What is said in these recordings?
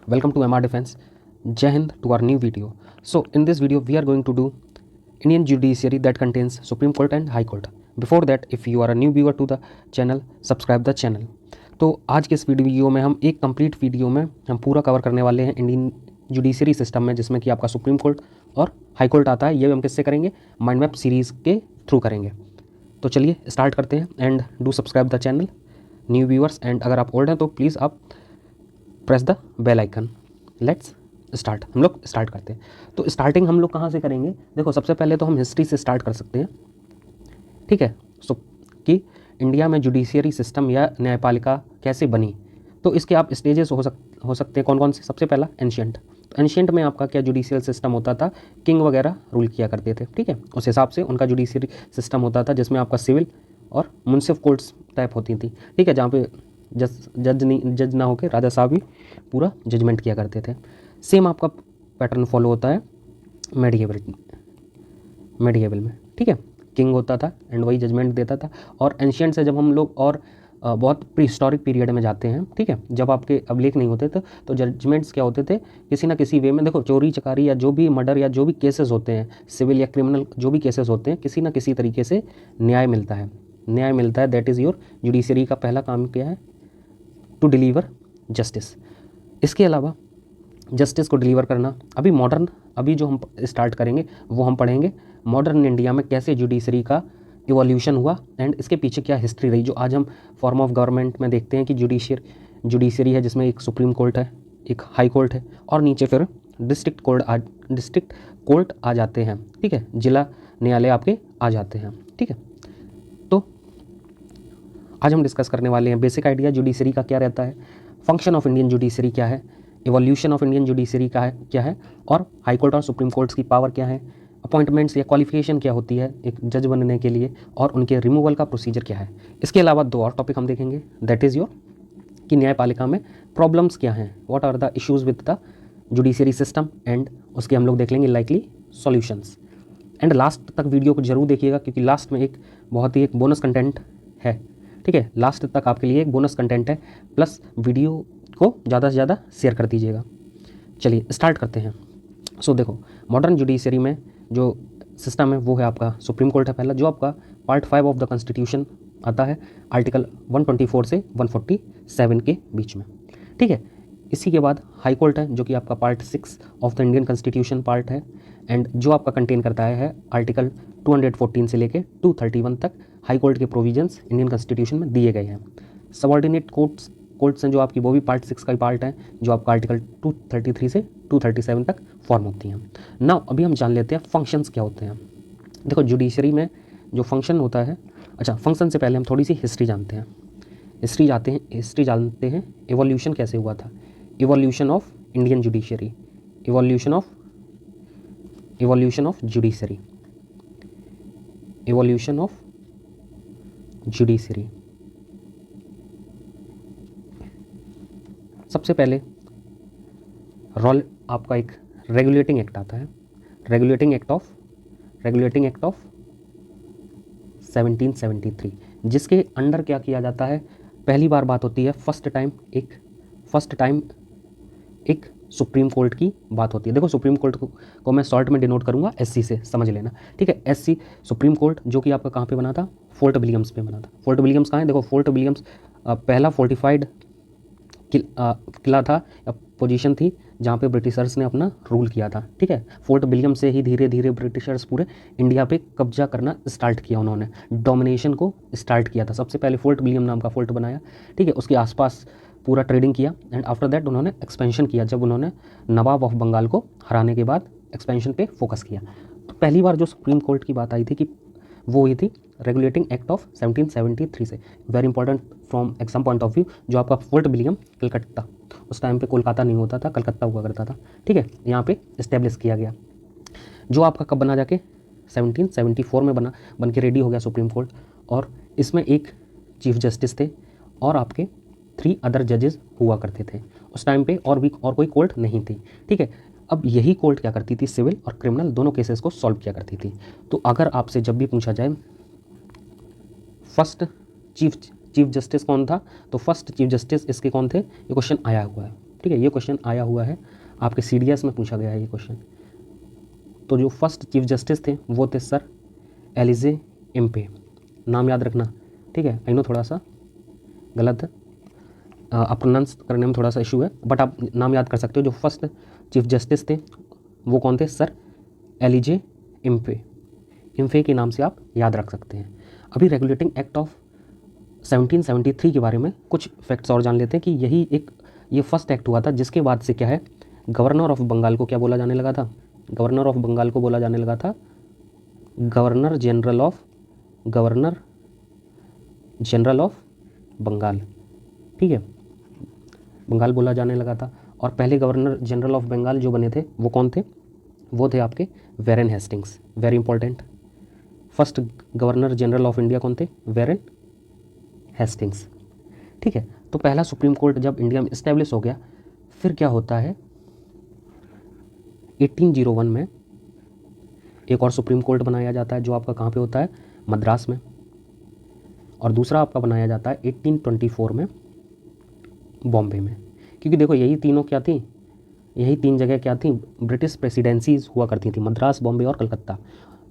Welcome to MR Defense. Jai Hind to our new video. So in this video we are going to do Indian judiciary that contains Supreme Court and High Court. Before that, if you are a new viewer to the channel, subscribe the channel. तो आज के इस video में हम एक complete video में हम पूरा कवर करने वाले हैं इंडियन जुडिशरी सिस्टम में, जिसमें कि आपका सुप्रीम कोर्ट और हाई कोर्ट आता है। ये हम किससे करेंगे? माइंड मैप सीरीज़ के थ्रू करेंगे। तो चलिए स्टार्ट करते हैं and do subscribe the channel new viewers, and अगर आप ओल्ड हैं तो प्लीज़ आप press the bell icon. Let's start. हम लोग स्टार्ट करते हैं। तो स्टार्टिंग हम लोग कहाँ से करेंगे? देखो, सबसे पहले तो हम हिस्ट्री से स्टार्ट कर सकते हैं, ठीक है। सो कि इंडिया में जुडिशियरी सिस्टम या न्यायपालिका कैसे बनी, तो इसके आप स्टेजेस हो सकते हैं। कौन कौन से? सबसे पहला एंशियंट। तो एंशियंट में आपका क्या जुडिशियल सिस्टम होता था? किंग वगैरह रूल किया करते थे, ठीक है। उस हिसाब से उनका जुडिशियरी सिस्टम होता था, जिसमें आपका सिविल और मुंसिफ कोर्ट्स टाइप होती थी, ठीक है, जहाँ पे जज ना होकर राजा साहब ही पूरा जजमेंट किया करते थे। सेम आपका पैटर्न फॉलो होता है मेडिएवल में, ठीक है। किंग होता था एंड वही जजमेंट देता था। और एंशियंट से जब हम लोग और बहुत प्री हिस्टोरिक पीरियड में जाते हैं, ठीक है, जब आपके अभिलेख नहीं होते थे तो जजमेंट्स क्या होते थे? किसी ना किसी वे में, देखो, चोरी चकारी या जो भी मर्डर या जो भी केसेस होते हैं, सिविल या क्रिमिनल जो भी केसेस होते हैं, किसी ना किसी तरीके से न्याय मिलता है। दैट इज़ योर जुडिशरी का पहला काम क्या है? To deliver justice. इसके अलावा जस्टिस को डिलीवर करना, अभी जो हम स्टार्ट करेंगे वो हम पढ़ेंगे मॉडर्न इंडिया में कैसे जुडिशरी का इवोल्यूशन हुआ एंड इसके पीछे क्या हिस्ट्री रही। जो आज हम फॉर्म ऑफ गवर्नमेंट में देखते हैं कि जुडिशरी है, जिसमें एक सुप्रीम कोर्ट है, एक हाई कोर्ट है, और नीचे फिर डिस्ट्रिक्ट कोर्ट आ जाते हैं, ठीक है, जिला न्यायालय आपके आ जाते हैं, ठीक है। तो आज हम डिस्कस करने वाले हैं बेसिक आइडिया जुडिशरी का क्या रहता है, फंक्शन ऑफ इंडियन जुडिशरी क्या है, इवोल्यूशन ऑफ इंडियन जुडिशरी का है क्या है, और हाई कोर्ट और सुप्रीम कोर्ट्स की पावर क्या है, अपॉइंटमेंट्स या क्वालिफिकेशन क्या होती है एक जज बनने के लिए, और उनके रिमूवल का प्रोसीजर क्या है। इसके अलावा दो और टॉपिक हम देखेंगे, दैट इज़ योर कि न्यायपालिका में प्रॉब्लम्स क्या हैं, what are the issues with the judiciary system, and उसके हम लोग देख लेंगे लाइकली सॉल्यूशंस। एंड लास्ट तक वीडियो को जरूर देखिएगा, क्योंकि लास्ट में एक बहुत ही एक बोनस कंटेंट है, ठीक है। लास्ट तक आपके लिए एक बोनस कंटेंट है, प्लस वीडियो को ज़्यादा से ज़्यादा शेयर कर दीजिएगा। चलिए स्टार्ट करते हैं। सो देखो, मॉडर्न जुडिशरी में जो सिस्टम है वो है आपका सुप्रीम कोर्ट है पहला, जो आपका पार्ट 5 ऑफ द कॉन्स्टिट्यूशन आता है, आर्टिकल 124 से 147 के बीच में, ठीक है। इसी के बाद हाई कोर्ट है, जो कि आपका part 6 of the Indian constitution part है, एंड जो आपका कंटेन करता है आर्टिकल 214 से लेके 231 तक हाई कोर्ट के प्रोविजंस इंडियन कॉन्स्टिट्यूशन में दिए गए हैं। सबऑर्डिनेट कोर्ट्स हैं जो आपकी, वो भी पार्ट 6 का ही पार्ट है, जो आपका आर्टिकल 233 से 237 तक फॉर्म होती हैं। नाउ अभी हम जान लेते हैं फंक्शंस क्या होते हैं। देखो, जुडिशरी में जो फंक्शन होता है, अच्छा, फंक्शन से पहले हम थोड़ी सी हिस्ट्री जानते हैं। हिस्ट्री जानते हैं इवोल्यूशन कैसे हुआ था, evolution of Indian judiciary, evolution of judiciary. सबसे पहले रोल आपका एक रेगुलेटिंग एक्ट आता है, रेगुलेटिंग एक्ट ऑफ 1773, जिसके अंडर क्या किया जाता है? पहली बार बात होती है, फर्स्ट टाइम एक सुप्रीम कोर्ट की बात होती है। देखो, सुप्रीम कोर्ट को मैं शॉर्ट में डिनोट करूंगा SC से, समझ लेना, ठीक है। SC सुप्रीम कोर्ट, जो कि आपका कहाँ पे बना था? फोर्ट विलियम्स पे बना था। फोर्ट विलियम्स कहाँ है? देखो, फोर्ट विलियम्स पहला फोर्टिफाइड किला था या पोजीशन थी जहाँ पे ब्रिटिशर्स ने अपना रूल किया था, ठीक है। फोर्ट विलियम से ही धीरे धीरे ब्रिटिशर्स पूरे इंडिया पे कब्जा करना स्टार्ट किया, उन्होंने डोमिनेशन को स्टार्ट किया था। सबसे पहले फोर्ट विलियम नाम का फोर्ट बनाया, ठीक है, उसके आसपास पूरा ट्रेडिंग किया, एंड आफ्टर दैट उन्होंने एक्सपेंशन किया। जब उन्होंने नवाब ऑफ बंगाल को हराने के बाद एक्सपेंशन पे फोकस किया, तो पहली बार जो सुप्रीम कोर्ट की बात आई थी कि वो हुई थी रेगुलेटिंग एक्ट ऑफ 1773 से। Very important from exam point of view, जो आपका फोर्ट विलियम कलकत्ता, उस टाइम पे कोलकाता नहीं होता था, कलकत्ता हुआ करता था, ठीक है, यहाँ पे इस्टेब्लिश किया गया। जो आपका कब बना? जाके 1774 में बन के रेडी हो गया सुप्रीम कोर्ट, और इसमें एक चीफ जस्टिस थे और आपके 3 अदर जजेस हुआ करते थे उस टाइम पे, और कोई कोर्ट नहीं थी, ठीक है। अब यही कोर्ट क्या करती थी? सिविल और क्रिमिनल दोनों केसेस को सॉल्व किया करती थी। तो अगर आपसे जब भी पूछा जाए फर्स्ट चीफ जस्टिस कौन था, तो फर्स्ट चीफ जस्टिस इसके कौन थे? ये क्वेश्चन आया हुआ है, ठीक है, ये क्वेश्चन आया हुआ है आपके CDS में पूछा गया है ये क्वेश्चन। तो जो फर्स्ट चीफ जस्टिस थे वो थे सर एलिजे इम्पे, नाम याद रखना, ठीक है। आई नो थोड़ा सा गलत है, प्रोनाउंस करने में थोड़ा सा इशू है, बट आप नाम याद कर सकते हो। जो फर्स्ट चीफ जस्टिस थे वो कौन थे? Sir एलिजे Impey. इम्फे के नाम से आप याद रख सकते हैं। अभी रेगुलेटिंग एक्ट ऑफ 1773 के बारे में कुछ फैक्ट्स और जान लेते हैं कि ये फर्स्ट एक्ट हुआ था जिसके बाद से क्या है, गवर्नर ऑफ बंगाल को क्या बोला जाने लगा था? गवर्नर ऑफ बंगाल को बोला जाने लगा था गवर्नर जनरल ऑफ बंगाल, ठीक है, बंगाल बोला जाने लगा था। और पहले गवर्नर जनरल ऑफ बंगाल जो बने थे वो कौन थे? वो थे आपके Warren Hastings, very important. First governor general of India कौन थे? वैरेन हेस्टिंग्स, ठीक है। तो पहला सुप्रीम कोर्ट जब इंडिया में इस्टेब्लिश हो गया, फिर क्या होता है 1801 में एक और सुप्रीम कोर्ट बनाया जाता है जो आपका कहाँ पे होता है? मद्रास में। और दूसरा आपका बनाया जाता है 1824 में बॉम्बे में। क्योंकि देखो यही तीनों क्या थी, यही तीन जगह क्या थी? ब्रिटिश प्रेसिडेंसीज हुआ करती थी, मद्रास, बॉम्बे और Calcutta.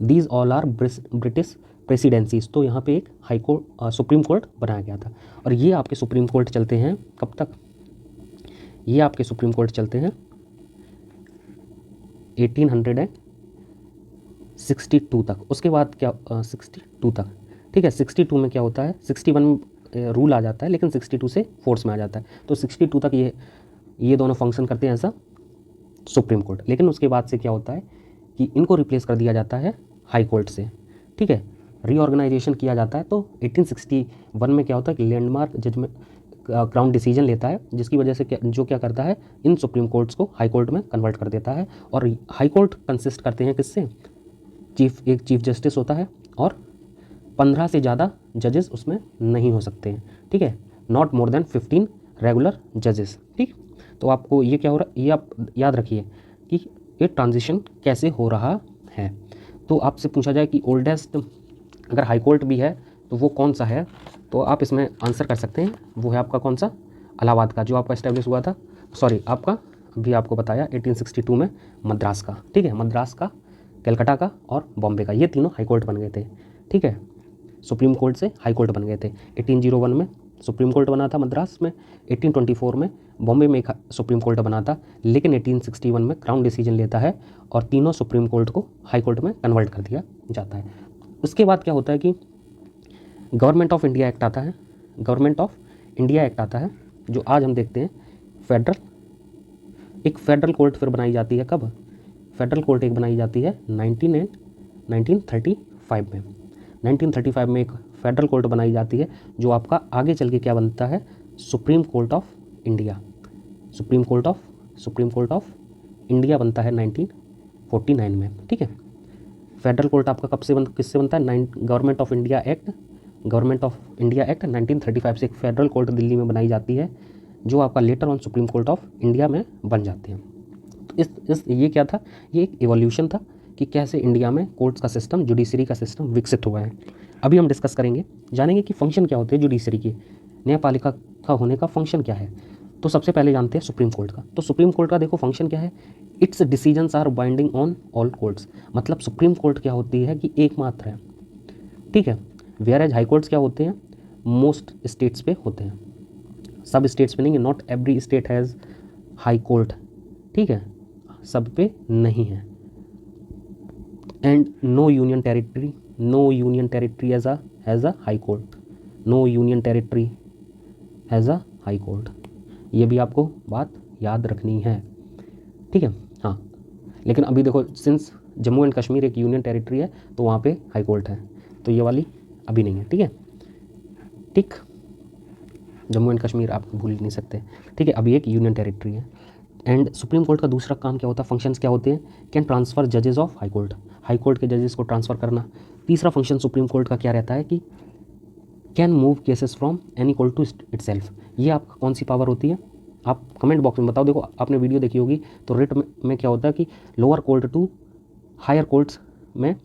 These all are British presidencies. तो यहाँ पे एक हाई कोर्ट सुप्रीम कोर्ट बनाया गया था। और ये आपके सुप्रीम कोर्ट चलते हैं कब तक? ये आपके सुप्रीम कोर्ट चलते हैं 1862 तक। उसके बाद क्या 62 तक, ठीक है। 62 में क्या होता है, 61 रूल आ जाता है, लेकिन 62 से फोर्स में आ जाता है। तो 62 तक ये दोनों फंक्शन करते हैं ऐसा सुप्रीम कोर्ट। लेकिन उसके बाद से क्या होता है कि इनको रिप्लेस कर दिया जाता है हाई कोर्ट से, ठीक है। रीऑर्गेनाइजेशन किया जाता है। तो 1861 में क्या होता है कि लैंडमार्क जजमेंट क्राउन डिसीजन लेता है, जिसकी वजह से क्या करता है, इन सुप्रीम कोर्ट्स को हाई कोर्ट में कन्वर्ट कर देता है। और हाई कोर्ट कंसिस्ट करते हैं किससे? एक चीफ जस्टिस होता है और 15 से ज़्यादा जजेस उसमें नहीं हो सकते हैं, ठीक है। नॉट मोर देन 15 रेगुलर जजेस, ठीक। तो आपको ये क्या हो रहा है, ये आप याद रखिए कि ये ट्रांजिशन कैसे हो रहा है। तो आपसे पूछा जाए कि ओल्डेस्ट अगर हाई कोर्ट भी है तो वो कौन सा है, तो आप इसमें आंसर कर सकते हैं। वो है आपका कौन सा? इलाहाबाद का, जो आपका इस्टेब्लिश हुआ था, सॉरी आपका अभी आपको बताया 1862 में मद्रास का, ठीक है। मद्रास का, कलकत्ता का और बॉम्बे का, ये तीनों हाई कोर्ट बन गए थे, ठीक है। सुप्रीम कोर्ट से हाई कोर्ट बन गए थे। 1801 में सुप्रीम कोर्ट बना था मद्रास में, 1824 में बॉम्बे में एक सुप्रीम कोर्ट बना था, लेकिन 1861 में क्राउन डिसीजन लेता है और तीनों सुप्रीम कोर्ट को हाई कोर्ट में कन्वर्ट कर दिया जाता है। उसके बाद क्या होता है कि गवर्नमेंट ऑफ इंडिया एक्ट आता है। गवर्नमेंट ऑफ इंडिया एक्ट आता है जो आज हम देखते हैं एक फेडरल कोर्ट फिर बनाई जाती है। कब? फेडरल कोर्ट एक बनाई जाती है 1935 में। 1935 में एक फेडरल कोर्ट बनाई जाती है जो आपका आगे चल के क्या बनता है? Supreme court of India. Supreme court of India बनता है 1949 में, ठीक है। फेडरल कोर्ट आपका कब से किससे बनता है? गवर्नमेंट ऑफ इंडिया एक्ट 1935 से एक फेडरल कोर्ट दिल्ली में बनाई जाती है जो आपका later on supreme court of India में बन जाते हैं। तो ये क्या था? ये एक इवोल्यूशन था कि कैसे इंडिया में कोर्ट्स का सिस्टम, जुडिशरी का सिस्टम विकसित हुआ है। अभी हम डिस्कस करेंगे, जानेंगे कि फंक्शन क्या होते हैं जुडिशरी की, न्यायपालिका का होने का फंक्शन क्या है। तो सबसे पहले जानते हैं सुप्रीम कोर्ट का। तो सुप्रीम कोर्ट का देखो फंक्शन क्या है, its decisions are binding on all courts. मतलब सुप्रीम कोर्ट क्या होती है कि एकमात्र है, ठीक है। वेयर एज हाई कोर्ट्स क्या होते हैं? मोस्ट स्टेट्स पे होते हैं, सब स्टेट्स पे नहीं है। Not every state has high court, ठीक है, सब पे नहीं है। And no union territory as a high court, no union territory as a high court. ये भी आपको बात याद रखनी है, ठीक है। हाँ, लेकिन अभी देखो सिंस जम्मू एंड कश्मीर एक यूनियन टेरिटरी है तो वहाँ पे हाई कोर्ट है, तो ये वाली अभी नहीं है, ठीक है। ठीक, जम्मू एंड कश्मीर आप भूल नहीं सकते, ठीक है। अभी एक यूनियन टेरिटरी है। एंड सुप्रीम कोर्ट का दूसरा काम क्या होता है, फंक्शंस क्या होते हैं? कैन ट्रांसफ़र जजेस ऑफ हाई कोर्ट के जजेस को ट्रांसफ़र करना। तीसरा फंक्शन सुप्रीम कोर्ट का क्या रहता है कि can move cases from any court to itself. ये आपका कौन सी पावर होती है? आप कमेंट बॉक्स में बताओ। देखो आपने वीडियो देखी होगी तो रिट में क्या होता है कि lower court to higher courts में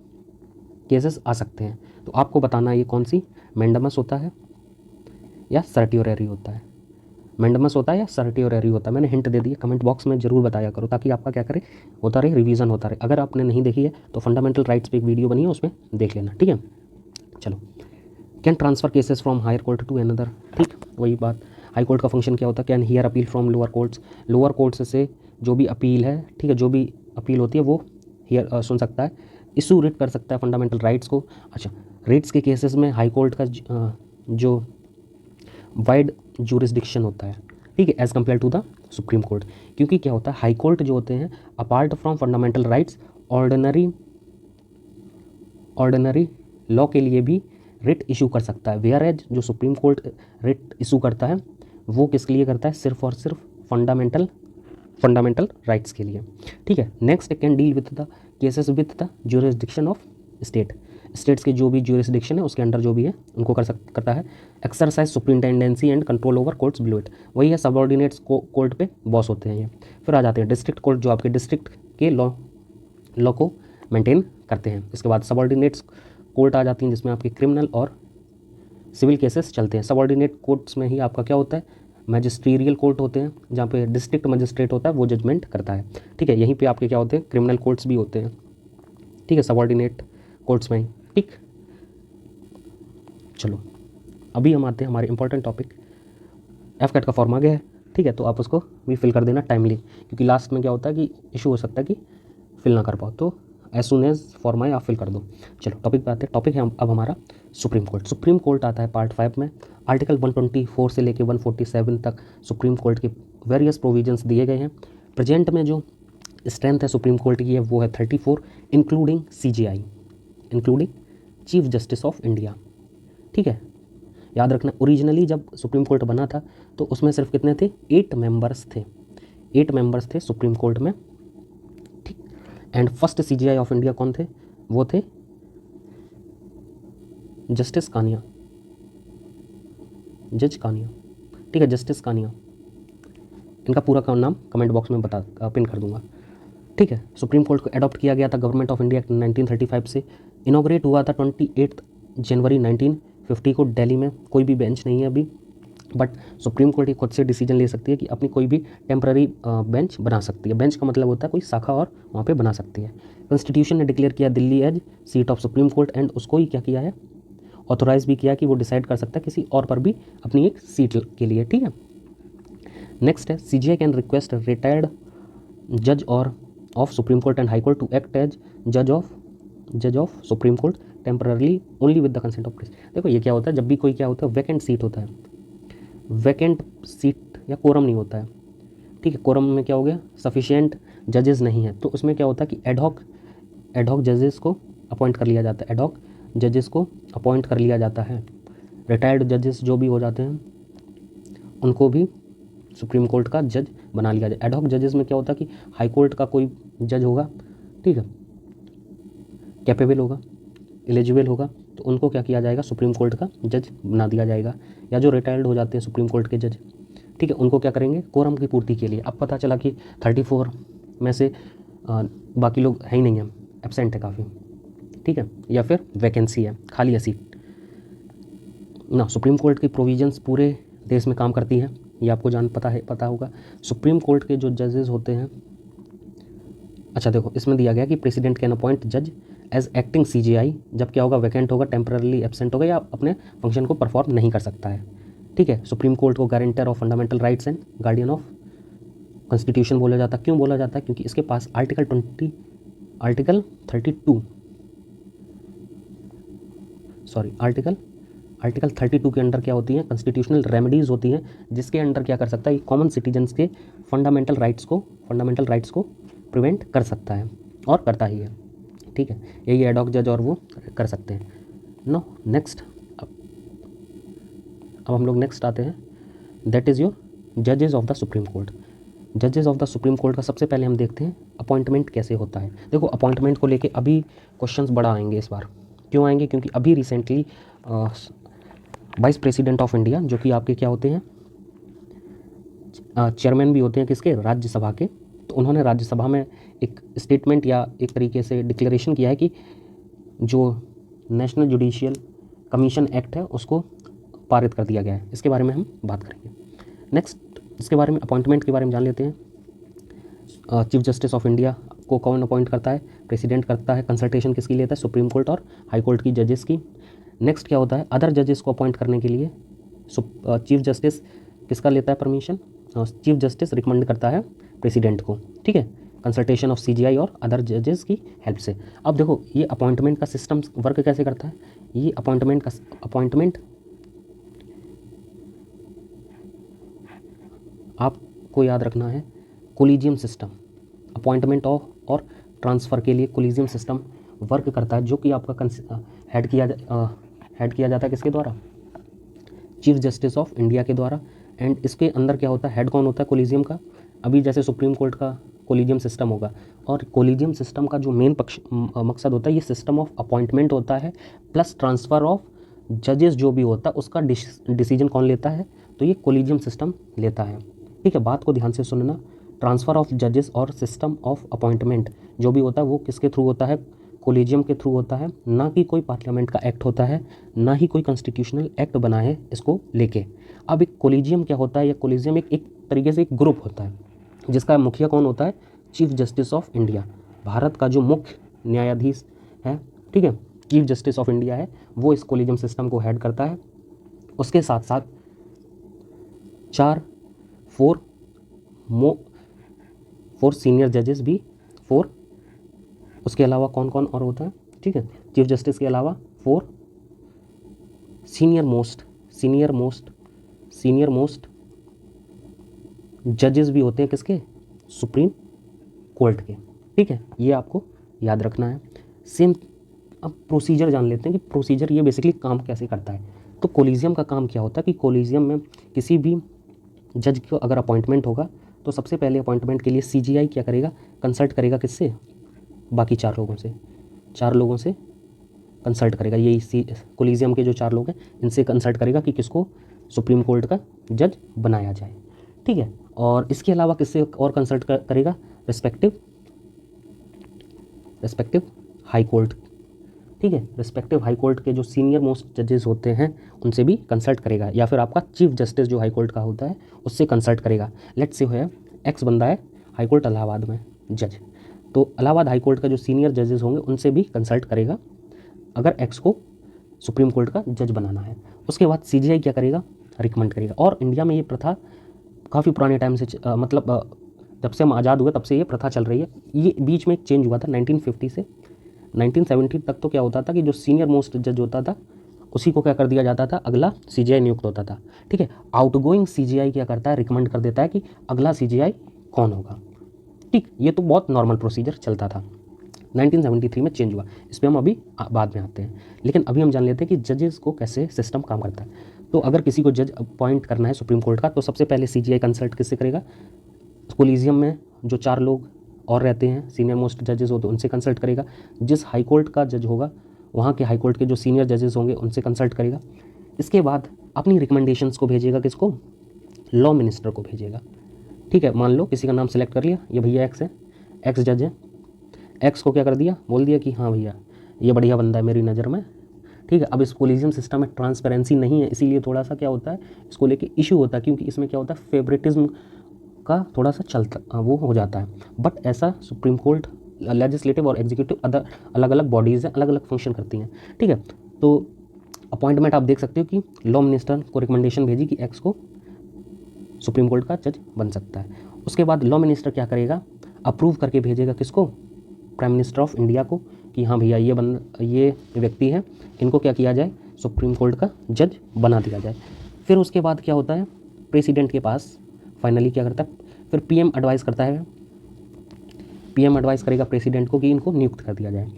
केसेस आ सकते हैं। तो आपको बताना ये कौन सी मैंडेमस होता है या सर्टियोररी होता है। मैंडमस होता है या सर्टियोररी होता है? मैंने हिंट दे दिया, कमेंट बॉक्स में जरूर बताया करो ताकि आपका क्या करे, होता रहे, रिवीजन होता रहे। अगर आपने नहीं देखी है तो फंडामेंटल राइट्स पे एक वीडियो बनी है, उसमें देख लेना, ठीक है। चलो, can transfer cases from higher court to another, ठीक, वही बात। हाई कोर्ट का फंक्शन क्या होता है? Can hear appeal from lower courts, lower courts से जो भी अपील है, ठीक है, जो भी अपील होती है वो हियर सुन सकता है, इशू रिट कर सकता है फंडामेंटल राइट्स को। अच्छा, रिट्स के केसेस में हाई कोर्ट का जो वाइड जुरिस्डिक्शन होता है, ठीक है, as compare to the supreme court. क्योंकि क्या होता है, हाई कोर्ट जो होते हैं apart from fundamental rights ordinary law के लिए भी रिट इशू कर सकता है, वेयर एज जो सुप्रीम कोर्ट रिट इशू करता है वो किसके लिए करता है? सिर्फ और सिर्फ फंडामेंटल राइट्स के लिए, ठीक है। Next, can deal with the cases with the jurisdiction of states के जो भी ज्यूरिसडिक्शन है उसके अंडर जो भी है उनको करता है। Exercise superintendence and control over courts below it, वही है सबऑर्डिनेट्स कोर्ट पे बॉस होते हैं ये। फिर आ जाते हैं डिस्ट्रिक्ट कोर्ट, जो आपके डिस्ट्रिक्ट के लॉ को मेंटेन करते हैं। इसके बाद सबऑर्डिनेट्स कोर्ट आ जाती हैं जिसमें आपके क्रिमिनल और सिविल केसेस चलते हैं। सबऑर्डिनेट कोर्ट्स में ही आपका क्या होता है? मैजिस्ट्रियल कोर्ट होते हैं, जहाँ पे डिस्ट्रिक्ट मजिस्ट्रेट होता है वो जजमेंट करता है, ठीक है। यहीं पे आपके क्या होते हैं? क्रिमिनल कोर्ट्स भी होते हैं, ठीक है, सबऑर्डिनेट कोर्ट्स में ही, ठीक। चलो, अभी हम आते हैं हमारे इंपॉर्टेंट टॉपिक, एफ कैट का फॉर्म आ गया है, ठीक है, तो आप उसको भी फिल कर देना टाइमली, क्योंकि लास्ट में क्या होता है कि इशू हो सकता है कि फिल ना कर पाओ, तो एज सुन एज फॉर्म आए आप फिल कर दो। चलो टॉपिक पे आते हैं। टॉपिक है अब हमारा सुप्रीम कोर्ट। सुप्रीम कोर्ट आता है पार्ट 5 में। आर्टिकल 124 से लेकर 147 तक सुप्रीम कोर्ट के वेरियस प्रोविजंस दिए गए हैं। प्रेजेंट में जो स्ट्रेंथ है सुप्रीम कोर्ट की है वो है 34, including CJI, including chief justice of India, ठीक है। याद रखना, ओरिजिनली जब सुप्रीम कोर्ट बना था तो उसमें सिर्फ कितने थे? 8 मेंबर्स थे, 8 मेंबर्स थे सुप्रीम कोर्ट में, ठीक। And first CJI of India कौन थे? वो थे जस्टिस कानिया, जज कानिया, ठीक है, जस्टिस कानिया। इनका पूरा का नाम कमेंट बॉक्स में पिन कर दूंगा, ठीक है। सुप्रीम कोर्ट को अडॉप्ट किया गया था गवर्नमेंट ऑफ इंडिया 1935 से। इनॉग्रेट हुआ था 28 जनवरी 1950 को दिल्ली में। कोई भी बेंच नहीं है अभी, बट सुप्रीम कोर्ट ही खुद से डिसीजन ले सकती है कि अपनी कोई भी टेम्पररी बेंच बना सकती है। बेंच का मतलब होता है कोई शाखा और वहाँ पे बना सकती है। कॉन्स्टिट्यूशन ने डिक्लेयर किया Delhi as seat of supreme court, and उसको ही क्या किया है? ऑथोराइज भी किया कि वो डिसाइड कर सकता है किसी और पर भी अपनी एक सीट के लिए, ठीक है। नेक्स्ट है CJI कैन रिक्वेस्ट रिटायर्ड जज और of supreme court and high court to act as जज of supreme court temporarily only with the consent of press. देखो ये क्या होता है, जब भी कोई क्या होता है, वैकेंट सीट होता है, वैकेंट सीट या कोरम नहीं होता है, ठीक है। कोरम में क्या हो गया? सफिशिएंट जजेस नहीं है, तो उसमें क्या होता है कि एडहॉक जजेस को अपॉइंट कर लिया जाता है, एडहॉक जजेस को अपॉइंट कर लिया जाता है। रिटायर्ड जजेस जो भी हो जाते हैं उनको भी सुप्रीम कोर्ट का जज बना लिया जाए। एडहॉक जजेस में क्या होता है कि हाई कोर्ट का कोई जज होगा, ठीक है, कैपेबल होगा, एलिजिबल होगा, तो उनको क्या किया जाएगा? सुप्रीम कोर्ट का जज बना दिया जाएगा। या जो रिटायर्ड हो जाते हैं सुप्रीम कोर्ट के जज, ठीक है, उनको क्या करेंगे? कोरम की पूर्ति के लिए। अब पता चला कि 34 में से बाकी लोग है ही नहीं है, एब्सेंट है काफ़ी, ठीक है, या फिर वैकेंसी है, खाली है सीट ना। सुप्रीम कोर्ट की प्रोविजंस पूरे देश में काम करती है, ये आपको पता होगा। सुप्रीम कोर्ट के जो जजेस होते हैं, अच्छा देखो इसमें दिया गया कि प्रेसिडेंट कैन अपॉइंट जज एज एक्टिंग CJI जब क्या होगा? वैकेंट होगा, टेम्पररली एब्सेंट होगा या अपने फंक्शन को परफॉर्म नहीं कर सकता है, ठीक है। सुप्रीम कोर्ट को guarantor of fundamental rights and guardian of constitution बोला जाता है। क्यों बोला जाता है? क्योंकि इसके पास आर्टिकल 32 के अंडर क्या होती हैं? कॉन्स्टिट्यूशनल रेमेडीज़ होती हैं, जिसके अंडर क्या कर सकता है? कॉमन सिटीजन्स के फंडामेंटल राइट्स को प्रिवेंट कर सकता है और करता ही है, ठीक है। यही एडहॉक जज और वो कर सकते हैं। नो नेक्स्ट, अब हम लोग नेक्स्ट आते हैं, दैट इज़ योर जजेस ऑफ द सुप्रीम कोर्ट। जजेस ऑफ द सुप्रीम कोर्ट का सबसे पहले हम देखते हैं अपॉइंटमेंट कैसे होता है। देखो अपॉइंटमेंट को लेके अभी क्वेश्चंस बड़ा आएंगे इस बार। क्यों आएंगे? क्योंकि अभी recently vice president of India, जो कि आपके क्या होते हैं? चेयरमैन भी होते हैं किसके? राज्यसभा के। तो उन्होंने राज्यसभा में एक स्टेटमेंट या एक तरीके से डिक्लेरेशन किया है कि जो नेशनल जुडिशियल कमीशन एक्ट है उसको पारित कर दिया गया है। इसके बारे में हम बात करेंगे। नेक्स्ट इसके बारे में, अपॉइंटमेंट के बारे में जान लेते हैं। चीफ जस्टिस ऑफ इंडिया को कौन अपॉइंट करता है? प्रेसिडेंट करता है। कंसल्टेशन किसकी लेता है? सुप्रीम कोर्ट और हाई कोर्ट की जजेस की। नेक्स्ट क्या होता है? अदर जजेस को अपॉइंट करने के लिए चीफ जस्टिस किसका लेता है परमिशन? चीफ जस्टिस रिकमेंड करता है प्रेसिडेंट को, ठीक है, कंसल्टेशन ऑफ सीजीआई और अदर जजेस की हेल्प से। अब देखो ये अपॉइंटमेंट का सिस्टम वर्क कैसे करता है। ये अपॉइंटमेंट आपको याद रखना है, कोलिजियम सिस्टम, अपॉइंटमेंट ऑफ और ट्रांसफ़र के लिए कोलिजियम सिस्टम वर्क करता है, जो कि आपका हेड किया जाता है किसके द्वारा? चीफ जस्टिस ऑफ इंडिया के द्वारा। एंड इसके अंदर क्या होता है? हेड कौन होता है कोलिजियम का? अभी जैसे सुप्रीम कोर्ट का कोलिजियम सिस्टम होगा, और कोलिजियम सिस्टम का जो मेन मकसद होता है, ये सिस्टम ऑफ अपॉइंटमेंट होता है प्लस ट्रांसफ़र ऑफ जजेस जो भी होता है उसका डिसीजन कौन लेता है? तो ये कोलिजियम सिस्टम लेता है, ठीक है। बात को ध्यान से सुनना, ट्रांसफ़र ऑफ जजेस और सिस्टम ऑफ अपॉइंटमेंट जो भी होता है वो किसके थ्रू होता है? कोलिजियम के थ्रू होता है, ना कि कोई पार्लियामेंट का एक्ट होता है, ना ही कोई कॉन्स्टिट्यूशनल एक्ट बना है इसको लेके। अब एक कोलिजियम क्या होता है? या कोलिजियम एक तरीके से एक ग्रुप होता है जिसका मुखिया कौन होता है? Chief justice of India, Bharat का जो मुख्य न्यायाधीश है, ठीक है, चीफ जस्टिस ऑफ इंडिया है, वो इस कोलिजियम सिस्टम को हेड करता है। उसके साथ साथ फोर सीनियर जजेस भी, फोर, उसके अलावा कौन कौन और होता है, ठीक है, चीफ जस्टिस के अलावा फोर सीनियर मोस्ट जजेस भी होते हैं किसके? सुप्रीम कोर्ट के, ठीक है, ये आपको याद रखना है। सेम अब प्रोसीजर जान लेते हैं कि प्रोसीजर ये बेसिकली काम कैसे करता है। तो कोलिजियम का काम क्या होता है कि कोलिजियम में किसी भी जज को अगर अपॉइंटमेंट होगा तो सबसे पहले अपॉइंटमेंट के लिए सीजीआई क्या करेगा? कंसल्ट करेगा किससे? बाकी चार लोगों से कंसल्ट करेगा। यही कोलिजियम के जो 4 लोग हैं इनसे कंसल्ट करेगा कि किसको सुप्रीम कोर्ट का जज बनाया जाए, ठीक है। और इसके अलावा किससे और कंसल्ट करेगा? रिस्पेक्टिव हाई कोर्ट, ठीक है, रिस्पेक्टिव हाई कोर्ट के जो सीनियर मोस्ट जजेस होते हैं उनसे भी कंसल्ट करेगा, या फिर आपका चीफ जस्टिस जो हाई कोर्ट का होता है उससे कंसल्ट करेगा। लेट्स से है एक्स बंदा है हाई कोर्ट इलाहाबाद में जज, तो इलाहाबाद हाई कोर्ट का जो सीनियर जजेस होंगे उनसे भी कंसल्ट करेगा अगर एक्स को सुप्रीम कोर्ट का जज बनाना है। उसके बाद सीजीआई क्या करेगा? रिकमेंड करेगा। और इंडिया में ये प्रथा काफ़ी पुराने टाइम से जब से हम आज़ाद हुए तब से ये प्रथा चल रही है। ये बीच में एक चेंज हुआ था 1950 से 1970 तक। तो क्या होता था कि जो सीनियर मोस्ट जज होता था उसी को क्या कर दिया जाता था? अगला सीजीआई नियुक्त होता था, ठीक है। आउटगोइंग सीजीआई क्या करता है? रिकमेंड कर देता है कि अगला सीजीआई कौन होगा, ठीक। ये तो बहुत नॉर्मल प्रोसीजर चलता था। 1973 में चेंज हुआ, इस पर हम अभी बाद में आते हैं। लेकिन अभी हम जान लेते हैं कि जजेस को कैसे सिस्टम काम करता है। तो अगर किसी को जज अपॉइंट करना है सुप्रीम कोर्ट का तो सबसे पहले सीजीआई कंसल्ट किससे करेगा? कोलिजियम में जो 4 लोग और रहते हैं सीनियर मोस्ट जजेस होते हैं उनसे कंसल्ट करेगा। जिस हाई कोर्ट का जज होगा वहाँ के हाई कोर्ट के जो सीनियर जजेस होंगे उनसे कंसल्ट करेगा। इसके बाद अपनी रिकमेंडेशंस को भेजेगा किसको? लॉ मिनिस्टर को भेजेगा, ठीक है। मान लो किसी का नाम सेलेक्ट कर लिया, ये भैया एक्स है, एक्स जज है, एक्स को क्या कर दिया? बोल दिया कि हाँ भैया ये बढ़िया बंदा है मेरी नज़र में, ठीक है। अब इस कोलिजियम सिस्टम में ट्रांसपेरेंसी नहीं है, इसीलिए थोड़ा सा क्या होता है इसको लेके इशू होता है, क्योंकि इसमें क्या होता है फेवरेटिज्म का थोड़ा सा चलता वो हो जाता है। बट ऐसा सुप्रीम कोर्ट, लेजिस्लेटिव और एग्जीक्यूटिव अदर अलग अलग बॉडीज़ हैं, अलग अलग फंक्शन करती हैं, ठीक है। तो अपॉइंटमेंट आप देख सकते हो कि लॉ मिनिस्टर को रिकमेंडेशन भेजी कि एक्स को सुप्रीम कोर्ट का जज बन सकता है। उसके बाद लॉ मिनिस्टर क्या करेगा? अप्रूव करके भेजेगा किसको? प्राइम मिनिस्टर ऑफ इंडिया को, कि हाँ भैया ये व्यक्ति है, इनको क्या किया जाए? सुप्रीम कोर्ट का जज बना दिया जाए। फिर उसके बाद क्या होता है? प्रेसिडेंट के पास फाइनली क्या करता है? फिर पीएम एडवाइस करता है, पीएम एडवाइस करेगा प्रेसिडेंट को कि इनको नियुक्त कर दिया जाए।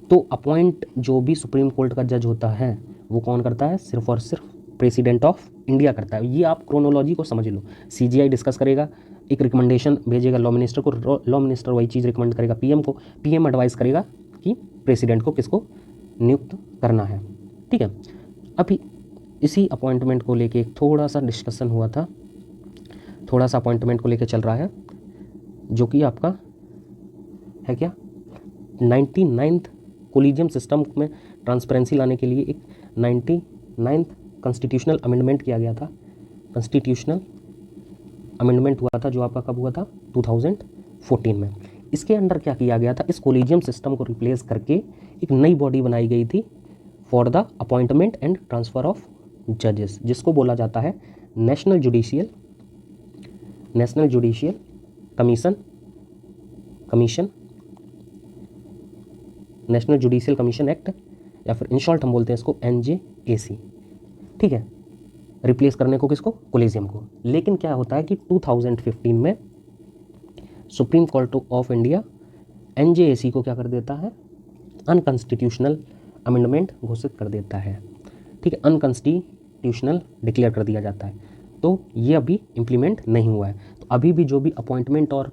तो अपॉइंट जो भी सुप्रीम कोर्ट का जज होता है वो कौन करता है? सिर्फ और सिर्फ प्रेसिडेंट ऑफ इंडिया करता है। ये आप क्रोनोलॉजी को समझ लो। सीजीआई डिस्कस करेगा, एक रिकमेंडेशन भेजेगा लॉ मिनिस्टर को, लॉ मिनिस्टर वही चीज़ रिकमेंड करेगा पीएम को, पीएम एडवाइस करेगा कि प्रेसिडेंट को किसको नियुक्त करना है, ठीक है। अभी इसी अपॉइंटमेंट को लेके एक थोड़ा सा डिस्कशन हुआ था, थोड़ा सा अपॉइंटमेंट को लेके चल रहा है, जो कि आपका है क्या 99th कोलिजियम सिस्टम में ट्रांसपेरेंसी लाने के लिए एक 99th कॉन्स्टिट्यूशनल अमेंडमेंट किया गया था। कॉन्स्टिट्यूशनल अमेंडमेंट हुआ था जो आपका कब हुआ था 2014 में। इसके अंडर क्या किया गया था, इस कोलिजियम सिस्टम को रिप्लेस करके एक नई बॉडी बनाई गई थी for the appointment and transfer of जजेस, जिसको बोला जाता है national judicial commission national judicial commission act, या फिर इन शॉर्ट हम बोलते हैं इसको NJAC। ठीक है, रिप्लेस करने को किसको, कोलिजियम को। लेकिन क्या होता है कि 2015 में supreme court of India NJAC को क्या कर देता है, अनकॉन्स्टिट्यूशनल अमेंडमेंट घोषित कर देता है। ठीक है, अनकॉन्स्टिट्यूशनल डिक्लेयर कर दिया जाता है। तो ये अभी इम्प्लीमेंट नहीं हुआ है। तो अभी भी जो भी अपॉइंटमेंट और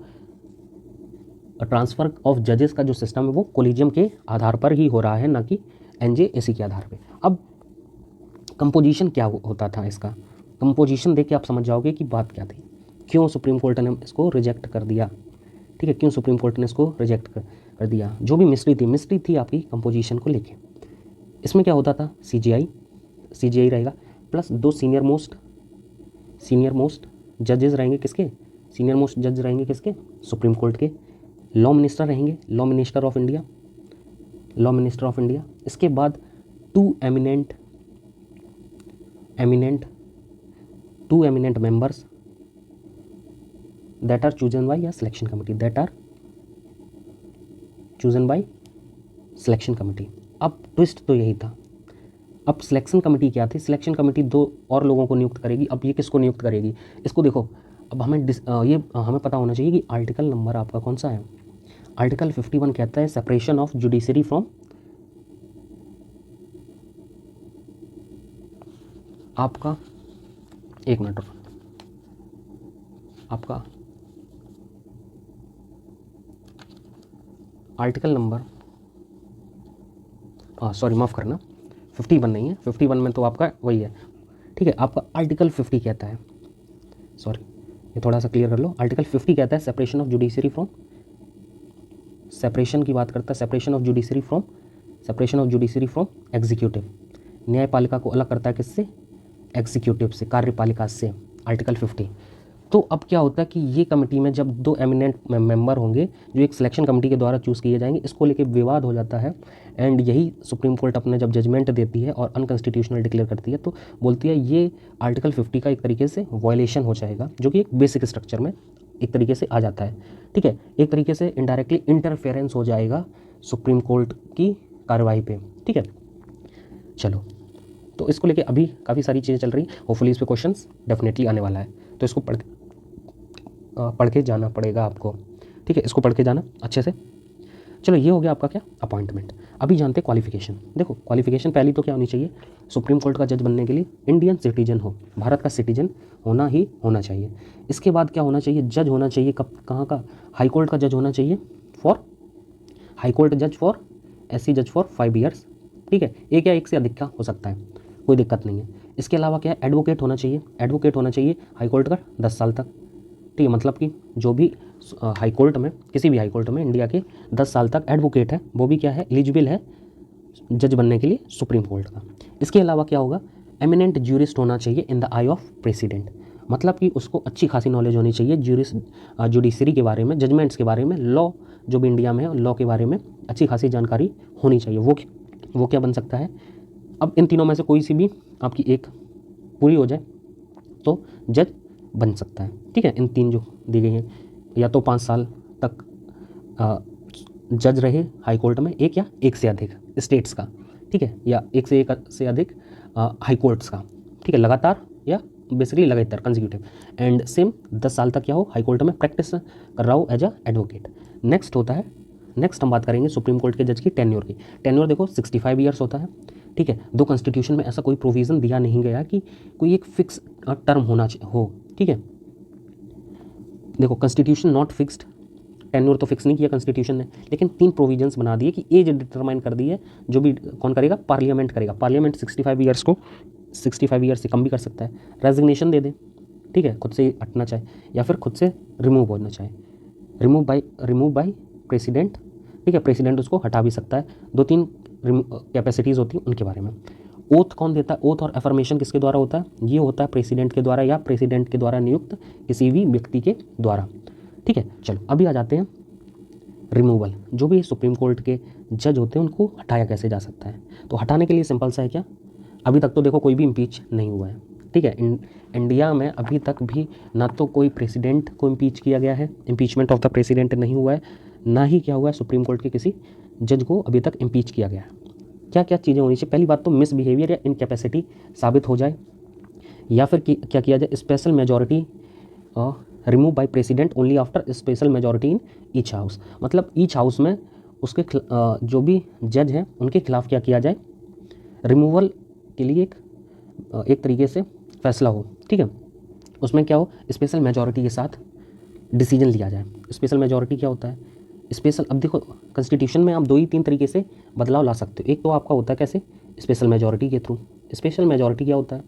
ट्रांसफ़र ऑफ जजेस का जो सिस्टम है वो कोलिजियम के आधार पर ही हो रहा है, ना कि NJAC के आधार पे। अब कंपोजिशन क्या होता था इसका, कंपोजिशन देख के आप समझ जाओगे कि बात क्या थी, क्यों सुप्रीम कोर्ट ने इसको रिजेक्ट कर दिया। ठीक है, क्यों सुप्रीम कोर्ट ने इसको रिजेक्ट कर दिया। जो भी मिस्ट्री थी आपकी कंपोजिशन को लेके। इसमें क्या होता था, CJI रहेगा प्लस 2 सीनियर मोस्ट जजेस रहेंगे। किसके, सीनियर मोस्ट जज रहेंगे किसके, सुप्रीम कोर्ट के। लॉ मिनिस्टर रहेंगे, लॉ मिनिस्टर ऑफ इंडिया। इसके बाद 2 eminent members that are chosen by या सिलेक्शन कमिटी, अब ट्विस्ट तो यही था। अब सिलेक्शन कमेटी क्या थी, सिलेक्शन कमेटी 2 और लोगों को नियुक्त करेगी। अब ये किसको नियुक्त करेगी, इसको देखो। अब हमें पता होना चाहिए कि आर्टिकल नंबर आपका कौन सा है। आर्टिकल 51 कहता है सेपरेशन ऑफ जुडिशरी फ्रॉम, आपका एक मिनट, आपका आर्टिकल नंबर, सॉरी माफ़ करना, 51 नहीं है, 51 में तो आपका वही है। ठीक है, आपका आर्टिकल 50 कहता है, सॉरी ये थोड़ा सा क्लियर कर लो। आर्टिकल 50 कहता है separation of judiciary from, separation की बात करता है, separation of judiciary from executive. न्यायपालिका को अलग करता है किससे, एग्जीक्यूटिव से, कार्यपालिका से, आर्टिकल 50। तो अब क्या होता है कि ये कमेटी में जब 2 एमिनेंट मेंबर होंगे जो एक सिलेक्शन कमेटी के द्वारा चूज़ किए जाएंगे, इसको लेके विवाद हो जाता है। एंड यही सुप्रीम कोर्ट अपने जब जजमेंट देती है और अनकॉन्स्टिट्यूशनल डिक्लेयर करती है, तो बोलती है ये आर्टिकल 50 का एक तरीके से वायलेशन हो जाएगा, जो कि एक बेसिक स्ट्रक्चर में एक तरीके से आ जाता है। ठीक है, एक तरीके से इनडायरेक्टली इंटरफेरेंस हो जाएगा सुप्रीम कोर्ट की कार्रवाई पे। ठीक है, चलो, तो इसको लेके अभी काफ़ी सारी चीज़ें चल रही, होपफुली इस पे क्वेश्चंस डेफिनेटली आने वाला है। तो इसको पढ़ के जाना पड़ेगा आपको। ठीक है, इसको पढ़ के जाना अच्छे से। चलो, ये हो गया आपका क्या, अपॉइंटमेंट। अभी जानते हैं क्वालिफिकेशन। देखो, क्वालिफिकेशन पहली तो क्या होनी चाहिए, सुप्रीम कोर्ट का जज बनने के लिए इंडियन सिटीजन हो, भारत का सिटीजन होना चाहिए। इसके बाद क्या होना चाहिए, जज होना चाहिए, कहाँ का, हाई कोर्ट का जज होना चाहिए, हाई कोर्ट जज फॉर SC जज फॉर 5 ईयर्स। ठीक है, एक या एक से अधिक का हो सकता है, कोई दिक्कत नहीं है। इसके अलावा क्या है, एडवोकेट होना चाहिए हाई कोर्ट का 10 साल तक। ठीक है, मतलब कि जो भी हाई कोर्ट में, किसी भी हाई कोर्ट में इंडिया के 10 साल तक एडवोकेट है, वो भी क्या है, एलिजिबल है जज बनने के लिए सुप्रीम कोर्ट का। इसके अलावा क्या होगा, एमिनेंट ज्यूरिस्ट होना चाहिए in the I of president, मतलब कि उसको अच्छी खासी नॉलेज होनी चाहिए जुडिशरी के बारे में, जजमेंट्स के बारे में, लॉ जो भी इंडिया में है लॉ के बारे में अच्छी खासी जानकारी होनी चाहिए। वो क्या बन सकता है, अब इन तीनों में से कोई सी भी आपकी एक पूरी हो जाए तो जज बन सकता है। ठीक है, इन 3 जो दी गई हैं, या तो 5 साल तक जज रहे हाई कोर्ट में, एक या एक से अधिक स्टेट्स का। ठीक है, या एक से अधिक हाई कोर्ट्स का। ठीक है, लगातार या बेसिकली लगातार कंसेक्यूटिव। एंड सेम 10 साल तक क्या हो, हाई कोर्ट में प्रैक्टिस कर रहा हो एज अ एडवोकेट। नेक्स्ट हम बात करेंगे सुप्रीम कोर्ट के जज की टेन्योर की। टेन्योर देखो 65 ईयर्स होता है। ठीक है, दो कॉन्स्टिट्यूशन में ऐसा कोई प्रोविज़न दिया नहीं गया कि कोई एक फिक्स टर्म हो। ठीक है, देखो कॉन्स्टिट्यूशन नॉट फिक्स्ड, टेन्योर तो फिक्स नहीं किया कॉन्स्टिट्यूशन ने, लेकिन 3 प्रोविजंस बना दिए कि एज डिटरमाइन कर दी है, जो भी कौन करेगा, पार्लियामेंट करेगा। पार्लियामेंट 65 ईयर्स को 65 ईयर्स से कम भी कर सकता है, रेजिग्नेशन दे दे। ठीक है, खुद से हटना चाहे या फिर खुद से रिमूव होना चाहे, रिमूव बाय प्रेसिडेंट। ठीक है, प्रेसिडेंट उसको हटा भी सकता है। 2-3 कैपेसिटीज़ होती हैं उनके बारे में। ओथ कौन देता है? ओथ और अफर्मेशन किसके द्वारा होता है? ये होता है प्रेसिडेंट के द्वारा या प्रेसिडेंट के द्वारा नियुक्त किसी भी व्यक्ति के द्वारा। ठीक है, चलो अभी आ जाते हैं रिमूवल। जो भी सुप्रीम कोर्ट के जज होते हैं उनको हटाया कैसे जा सकता है? तो हटाने के लिए सिंपल सा है क्या, अभी तक तो देखो कोई भी इम्पीच नहीं हुआ है। ठीक है, इंडिया में अभी तक भी ना तो कोई प्रेसिडेंट को इम्पीच किया गया है, इम्पीचमेंट ऑफ द प्रेसिडेंट नहीं हुआ है, ना ही क्या हुआ है सुप्रीम कोर्ट के किसी जज को अभी तक इम्पीच किया गया है। क्या क्या चीज़ें होनी चाहिए? पहली बात तो मिसबिहेवियर या इनकैपेसिटी साबित हो जाए, या फिर क्या किया जाए, special majority remove by president only after special majority in each house. मतलब ईच हाउस में उसके जो भी जज हैं उनके खिलाफ क्या किया जाए, रिमूवल के लिए एक तरीके से फैसला हो। ठीक है, उसमें क्या हो, स्पेशल मेजॉरिटी के साथ डिसीजन लिया जाए। स्पेशल मेजॉरिटी क्या होता है? स्पेशल, अब देखो कॉन्स्टिट्यूशन में आप 2 ही 3 तरीके से बदलाव ला सकते हो। एक तो आपका होता है कैसे, स्पेशल मेजॉरिटी के थ्रू। स्पेशल मेजॉरिटी क्या होता है?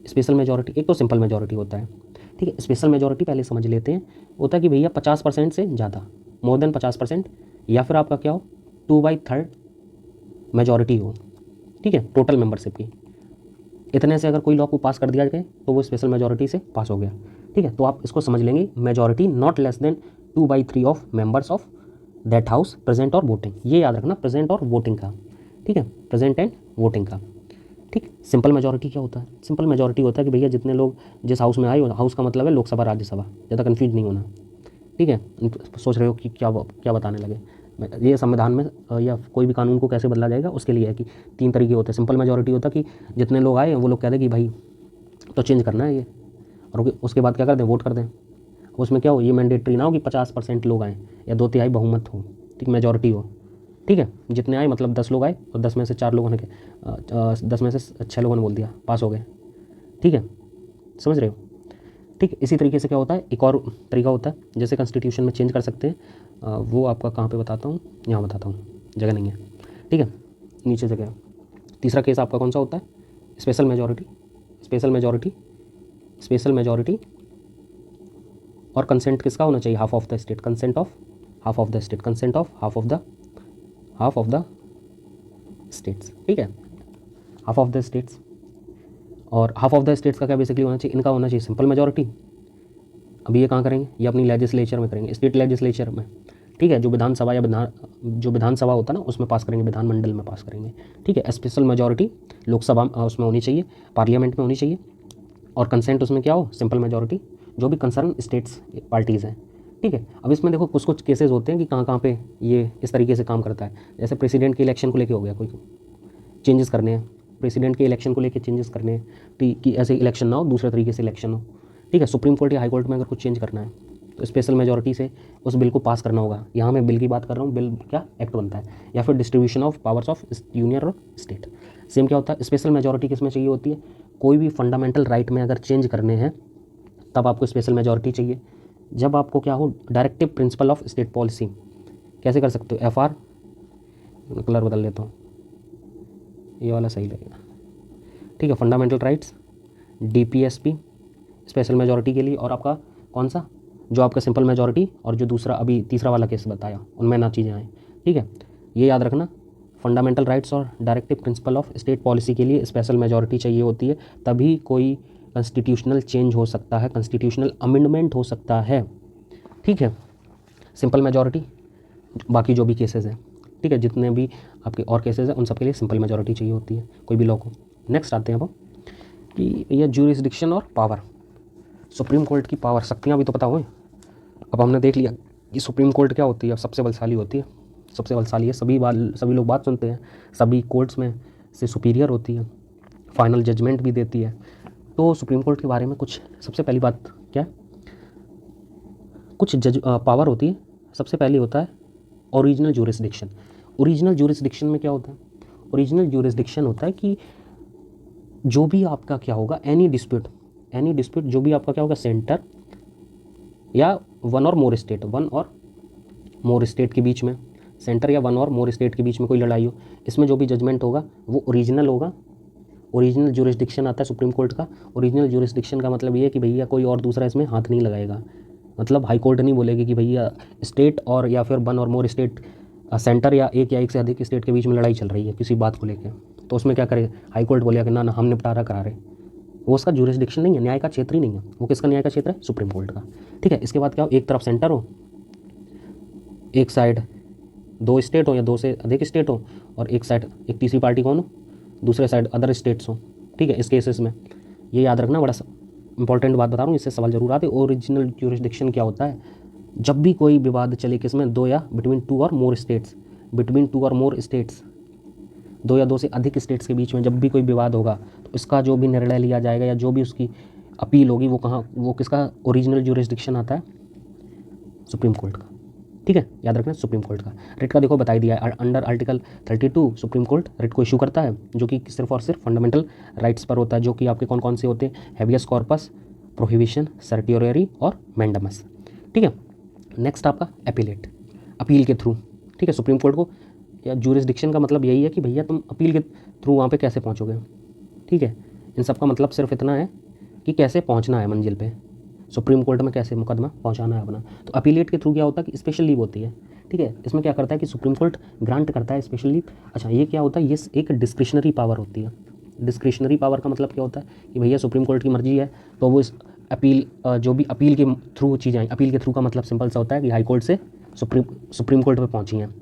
स्पेशल मेजॉरिटी एक तो सिंपल मेजॉरिटी होता है। ठीक है, स्पेशल मेजॉरिटी पहले समझ लेते हैं। होता है कि भैया 50% से ज़्यादा, मोर देन 50%, या फिर आपका क्या हो, 2/3 मेजॉरिटी हो। ठीक है, टोटल मेंबरशिप की। इतने से अगर कोई लॉ को पास कर दिया जाए तो वो स्पेशल मेजॉरिटी से पास हो गया। ठीक है, तो आप इसको समझ लेंगे, majority not less than 2/3 of members of that house present और वोटिंग। ये याद रखना, प्रेजेंट और वोटिंग का। ठीक है, प्रेजेंट एंड वोटिंग का। ठीक, सिंपल मेजॉरिटी क्या होता है? सिंपल मेजॉरिटी होता है कि भैया जितने लोग जिस हाउस में आए, हाउस का मतलब है लोकसभा राज्यसभा, ज़्यादा कन्फ्यूज नहीं होना। ठीक है, सोच रहे हो कि क्या क्या बताने लगे। ये संविधान में या कोई भी कानून को कैसे बदला जाएगा उसके लिए है कि 3 तरीके होते हैं। सिंपल मेजॉरिटी होता है कि जितने लोग आए वो लोग कहते हैं कि भाई तो चेंज करना है ये, और उसके बाद क्या कर दें, वोट कर दें। उसमें क्या हो, ये मैंडेटरी ना हो कि 50% लोग आए या 2/3 बहुमत हो। ठीक, मेजॉरिटी हो। ठीक है, जितने आए मतलब 10 लोग आए और 10 में से 4 लोगों ने 10 में से 6 लोगों ने बोल दिया, पास हो गए। ठीक है, समझ रहे हो? ठीक, इसी तरीके से क्या होता है, एक और तरीका होता है जैसे कॉन्स्टिट्यूशन में चेंज कर सकते हैं। वो आपका कहाँ पे बताता हूँ, यहाँ बताता हूँ, जगह नहीं है। ठीक है, नीचे जगह है। तीसरा केस आपका कौन सा होता है, special majority. Special majority, special majority और कंसेंट किसका होना चाहिए, half of the state, consent of half of the state, consent of half of the states. ठीक है, हाफ ऑफ द स्टेट्स। और हाफ ऑफ द स्टेट्स का क्या basically होना चाहिए, इनका होना चाहिए सिंपल मेजॉरिटी। अभी ये कहाँ करेंगे, ये अपनी लेजिस्लेचर में करेंगे, स्टेट लेजिस्लेचर में। ठीक है, जो विधानसभा या जो विधानसभा होता है ना उसमें पास करेंगे, विधानमंडल में पास करेंगे। ठीक है, स्पेशल मेजॉरिटी लोकसभा उसमें होनी चाहिए, पार्लियामेंट में होनी चाहिए। और कंसेंट उसमें क्या हो, सिंपल मेजॉरिटी, जो भी कंसर्न स्टेट्स पार्टीज़ हैं। ठीक है, अब इसमें देखो कुछ कुछ केसेस होते हैं कि कहाँ कहाँ पे ये इस तरीके से काम करता है। जैसे प्रेसिडेंट के इलेक्शन को लेके हो गया, कोई चेंजेस करने हैं, प्रेसिडेंट के इलेक्शन को लेके चेंजेस करने हैं कि ऐसे इलेक्शन ना हो, दूसरे तरीके से इलेक्शन हो। ठीक है, सुप्रीम कोर्ट या हाई कोर्ट में अगर कुछ चेंज करना है तो स्पेशल मेजॉरिटी से उस बिल को पास करना होगा। यहाँ मैं बिल की बात कर रहा हूँ, बिल क्या एक्ट बनता है। या फिर distribution of powers of union और स्टेट, सेम क्या होता है, स्पेशल मेजॉरिटी किस में चाहिए होती है, कोई भी फंडामेंटल राइट में अगर चेंज करने हैं तब आपको स्पेशल मेजॉरिटी चाहिए। जब आपको क्या हो, directive principle of state policy कैसे कर सकते हो, FR, कलर बदल लेता हूँ, ये वाला सही लगेगा। ठीक है, fundamental rights, DPSP special majority के लिए, और आपका कौन सा, जो आपका सिंपल मेजॉरिटी और जो दूसरा अभी तीसरा वाला केस बताया उनमें ना चीज़ें आएँ। ठीक है, ये याद रखना, फंडामेंटल राइट्स और directive principle of state policy के लिए स्पेशल मेजॉरिटी चाहिए होती है, तभी कोई कॉन्स्टिट्यूशनल चेंज हो सकता है, कॉन्स्टिट्यूशनल अमेंडमेंट हो सकता है। ठीक है, सिंपल मेजॉरिटी, बाकी जो भी केसेस हैं। ठीक है, जितने भी आपके और केसेस हैं उन सब के लिए सिंपल मेजॉरिटी चाहिए होती है कोई भी लॉ को। नेक्स्ट आते हैं अब कि ये ज्यूरिसडिक्शन और पावर, सुप्रीम कोर्ट की पावर, शक्तियाँ भी तो पता हुए। अब हमने देख लिया कि सुप्रीम कोर्ट क्या होती है, सबसे बलशाली होती है, सबसे बलशाली है, सभी लोग बात सुनते हैं, सभी कोर्ट्स में से सुपीरियर होती है, फाइनल जजमेंट भी देती है। तो सुप्रीम कोर्ट के बारे में कुछ, सबसे पहली बात क्या है, कुछ पावर होती है। सबसे पहले होता है ओरिजिनल ज्यूरिसडिक्शन। ओरिजिनल ज्यूरिसडिक्शन में क्या होता है, ओरिजिनल ज्यूरिसडिक्शन होता है कि जो भी आपका क्या होगा, एनी डिस्प्यूट जो भी आपका क्या होगा, सेंटर या वन और मोर स्टेट के बीच में, सेंटर या वन और मोर स्टेट के बीच में कोई लड़ाई हो, इसमें जो भी जजमेंट होगा वो ओरिजिनल होगा। ओरिजिनल ज्यूरिसडिक्शन आता है सुप्रीम कोर्ट का। ओरिजिनल ज्यूरिसडिक्शन का मतलब ये है कि भैया कोई और दूसरा इसमें हाथ नहीं लगाएगा। मतलब हाई कोर्ट नहीं बोलेगी कि भैया स्टेट और या फिर वन और मोर स्टेट, सेंटर या एक से अधिक स्टेट के बीच में लड़ाई चल रही है किसी बात को लेकर। तो उसमें क्या करे, हाई कोर्ट बोलेगा कि ना ना हम निपटारा करा रहे, वो उसका ज्यूरिसडिक्शन नहीं है, न्याय का क्षेत्र ही नहीं है, वो किसका न्याय का क्षेत्र है, सुप्रीम कोर्ट का। ठीक है, इसके बाद क्या हो, एक तरफ सेंटर हो, एक साइड दो स्टेट हो या दो से अधिक स्टेट हो, और एक साइड एक तीसरी पार्टी कौन हो, दूसरे साइड अदर स्टेट्स हो। ठीक है, इस केसेस में ये याद रखना, बड़ा इंपॉर्टेंट बात बता रहा हूँ, इससे सवाल जरूर आते। ओरिजिनल ज्यूरिसडिक्शन क्या होता है, जब भी कोई विवाद चले किसमें, दो या बिटवीन टू और मोर स्टेट्स, बिटवीन टू और मोर स्टेट्स, दो या दो से अधिक स्टेट्स के बीच में जब भी कोई विवाद होगा, तो इसका जो भी निर्णय लिया जाएगा या जो भी उसकी अपील होगी, वो कहाँ, वो किसका ओरिजिनल ज्यूरिसडिक्शन आता है, सुप्रीम कोर्ट का। ठीक है, याद रखना, सुप्रीम कोर्ट का। रिट का देखो बता ही दिया है, under article 32 supreme court writ को इशू करता है, जो कि सिर्फ और सिर्फ फंडामेंटल राइट्स पर होता है, जो कि आपके कौन कौन से होते हैं, हैबियस कॉर्पस, प्रोहिबिशन, सर्टियोरी और मैंडमस। ठीक है, नेक्स्ट आपका अपीलेट, अपील के थ्रू। ठीक है, सुप्रीम कोर्ट को या ज्यूरिसडिक्शन का मतलब यही है कि भैया तुम अपील के थ्रू वहाँ पे कैसे पहुँचोगे। ठीक है, इन सब का मतलब सिर्फ इतना है कि कैसे पहुँचना है मंजिल पे, सुप्रीम कोर्ट में कैसे मुकदमा पहुंचाना है अपना। तो अपीलेट के थ्रू क्या होता है कि स्पेशल लीव होती है। ठीक है, इसमें क्या करता है कि सुप्रीम कोर्ट ग्रांट करता है स्पेशल लीव। अच्छा, ये क्या होता है, ये एक डिस्क्रिशनरी पावर होती है। डिस्क्रिशनरी पावर का मतलब क्या होता है कि भैया सुप्रीम कोर्ट की मर्जी है, तो वो इस अपील जो भी अपील के थ्रू चीज़ें आई, अपील के थ्रू का मतलब सिंपल सा होता है कि हाई कोर्ट से सुप्रीम कोर्ट पर पहुँची हैं।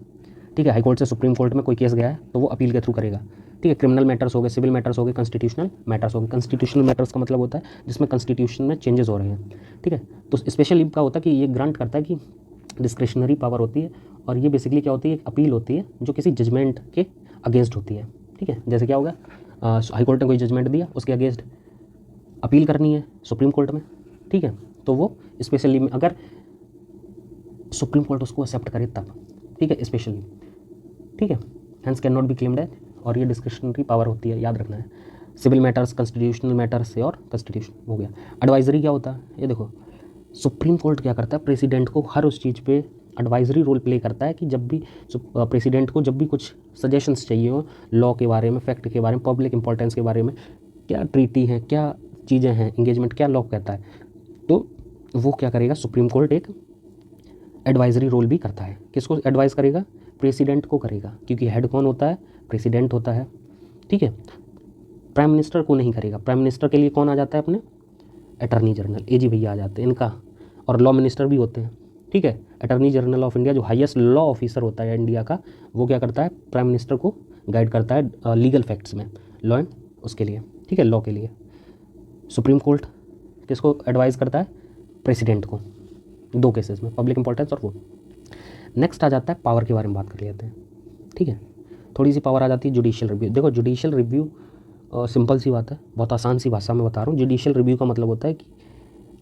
ठीक है, हाई कोर्ट से सुप्रीम कोर्ट में कोई केस गया है तो वो अपील के थ्रू करेगा। ठीक है, क्रिमिनल मैटर्स हो गए, सिविल मैटर्स हो गए, कॉन्स्टिट्यूशनल मैटर्स हो गए। कॉन्स्टिट्यूशनल मैटर्स का मतलब होता है जिसमें कॉन्स्टिट्यूशन में चेंजेस हो रहे हैं। ठीक है, तो स्पेशल लीव का होता है कि ये ग्रांट करता है कि डिस्क्रिशनरी पावर होती है, और ये बेसिकली क्या होती है, एक अपील होती है जो किसी जजमेंट के अगेंस्ट होती है। ठीक है, जैसे क्या होगा, हाई कोर्ट ने कोई जजमेंट दिया, उसके अगेंस्ट अपील करनी है सुप्रीम कोर्ट में। ठीक है, तो वो स्पेशल लीव में, अगर सुप्रीम कोर्ट उसको एक्सेप्ट करे तब। ठीक है, स्पेशल लीव। ठीक है, hence can not be claimed है, और ये डिस्क्रिशनरी पावर होती है, याद रखना है। सिविल मैटर्स, कॉन्स्टिट्यूशनल मैटर्स से, और कॉन्स्टिट्यूशन हो गया। एडवाइजरी क्या होता है, ये देखो, सुप्रीम कोर्ट क्या करता है, प्रेसिडेंट को हर उस चीज़ पे एडवाइजरी रोल प्ले करता है कि जब भी प्रेसिडेंट को जब भी कुछ सजेशंस चाहिए हो लॉ के बारे में, फैक्ट के बारे में, पब्लिक इंपॉर्टेंस के बारे में, क्या ट्रीटी है, क्या चीज़ें हैं, इंगेजमेंट क्या लॉ कहता है, तो वो क्या करेगा, सुप्रीम कोर्ट एक एडवाइजरी रोल भी करता है। किसको एडवाइस करेगा, प्रेसिडेंट को करेगा, क्योंकि हेड कौन होता है, प्रेसिडेंट होता है। ठीक है, प्राइम मिनिस्टर को नहीं करेगा। प्राइम मिनिस्टर के लिए कौन आ जाता है अपने, अटर्नी जनरल, एजी भैया आ जाते हैं इनका, और लॉ मिनिस्टर भी होते हैं। ठीक है, अटर्नी जनरल ऑफ इंडिया जो हाईएस्ट लॉ ऑफिसर होता है इंडिया का, वो क्या करता है, प्राइम मिनिस्टर को गाइड करता है लीगल फैक्ट्स में, लॉ एंड उसके लिए। ठीक है, लॉ के लिए। सुप्रीम कोर्ट किसको एडवाइस करता है, प्रेसिडेंट को, दो केसेस में, पब्लिक इंपॉर्टेंस और वो। नेक्स्ट आ जाता है पावर के बारे में बात कर लेते हैं। ठीक है, थोड़ी सी पावर आ जाती है जुडिशियल रिव्यू। देखो, जुडिशियल रिव्यू सिंपल सी बात है, बहुत आसान सी भाषा में बता रहा हूँ। जुडिशियल रिव्यू का मतलब होता है कि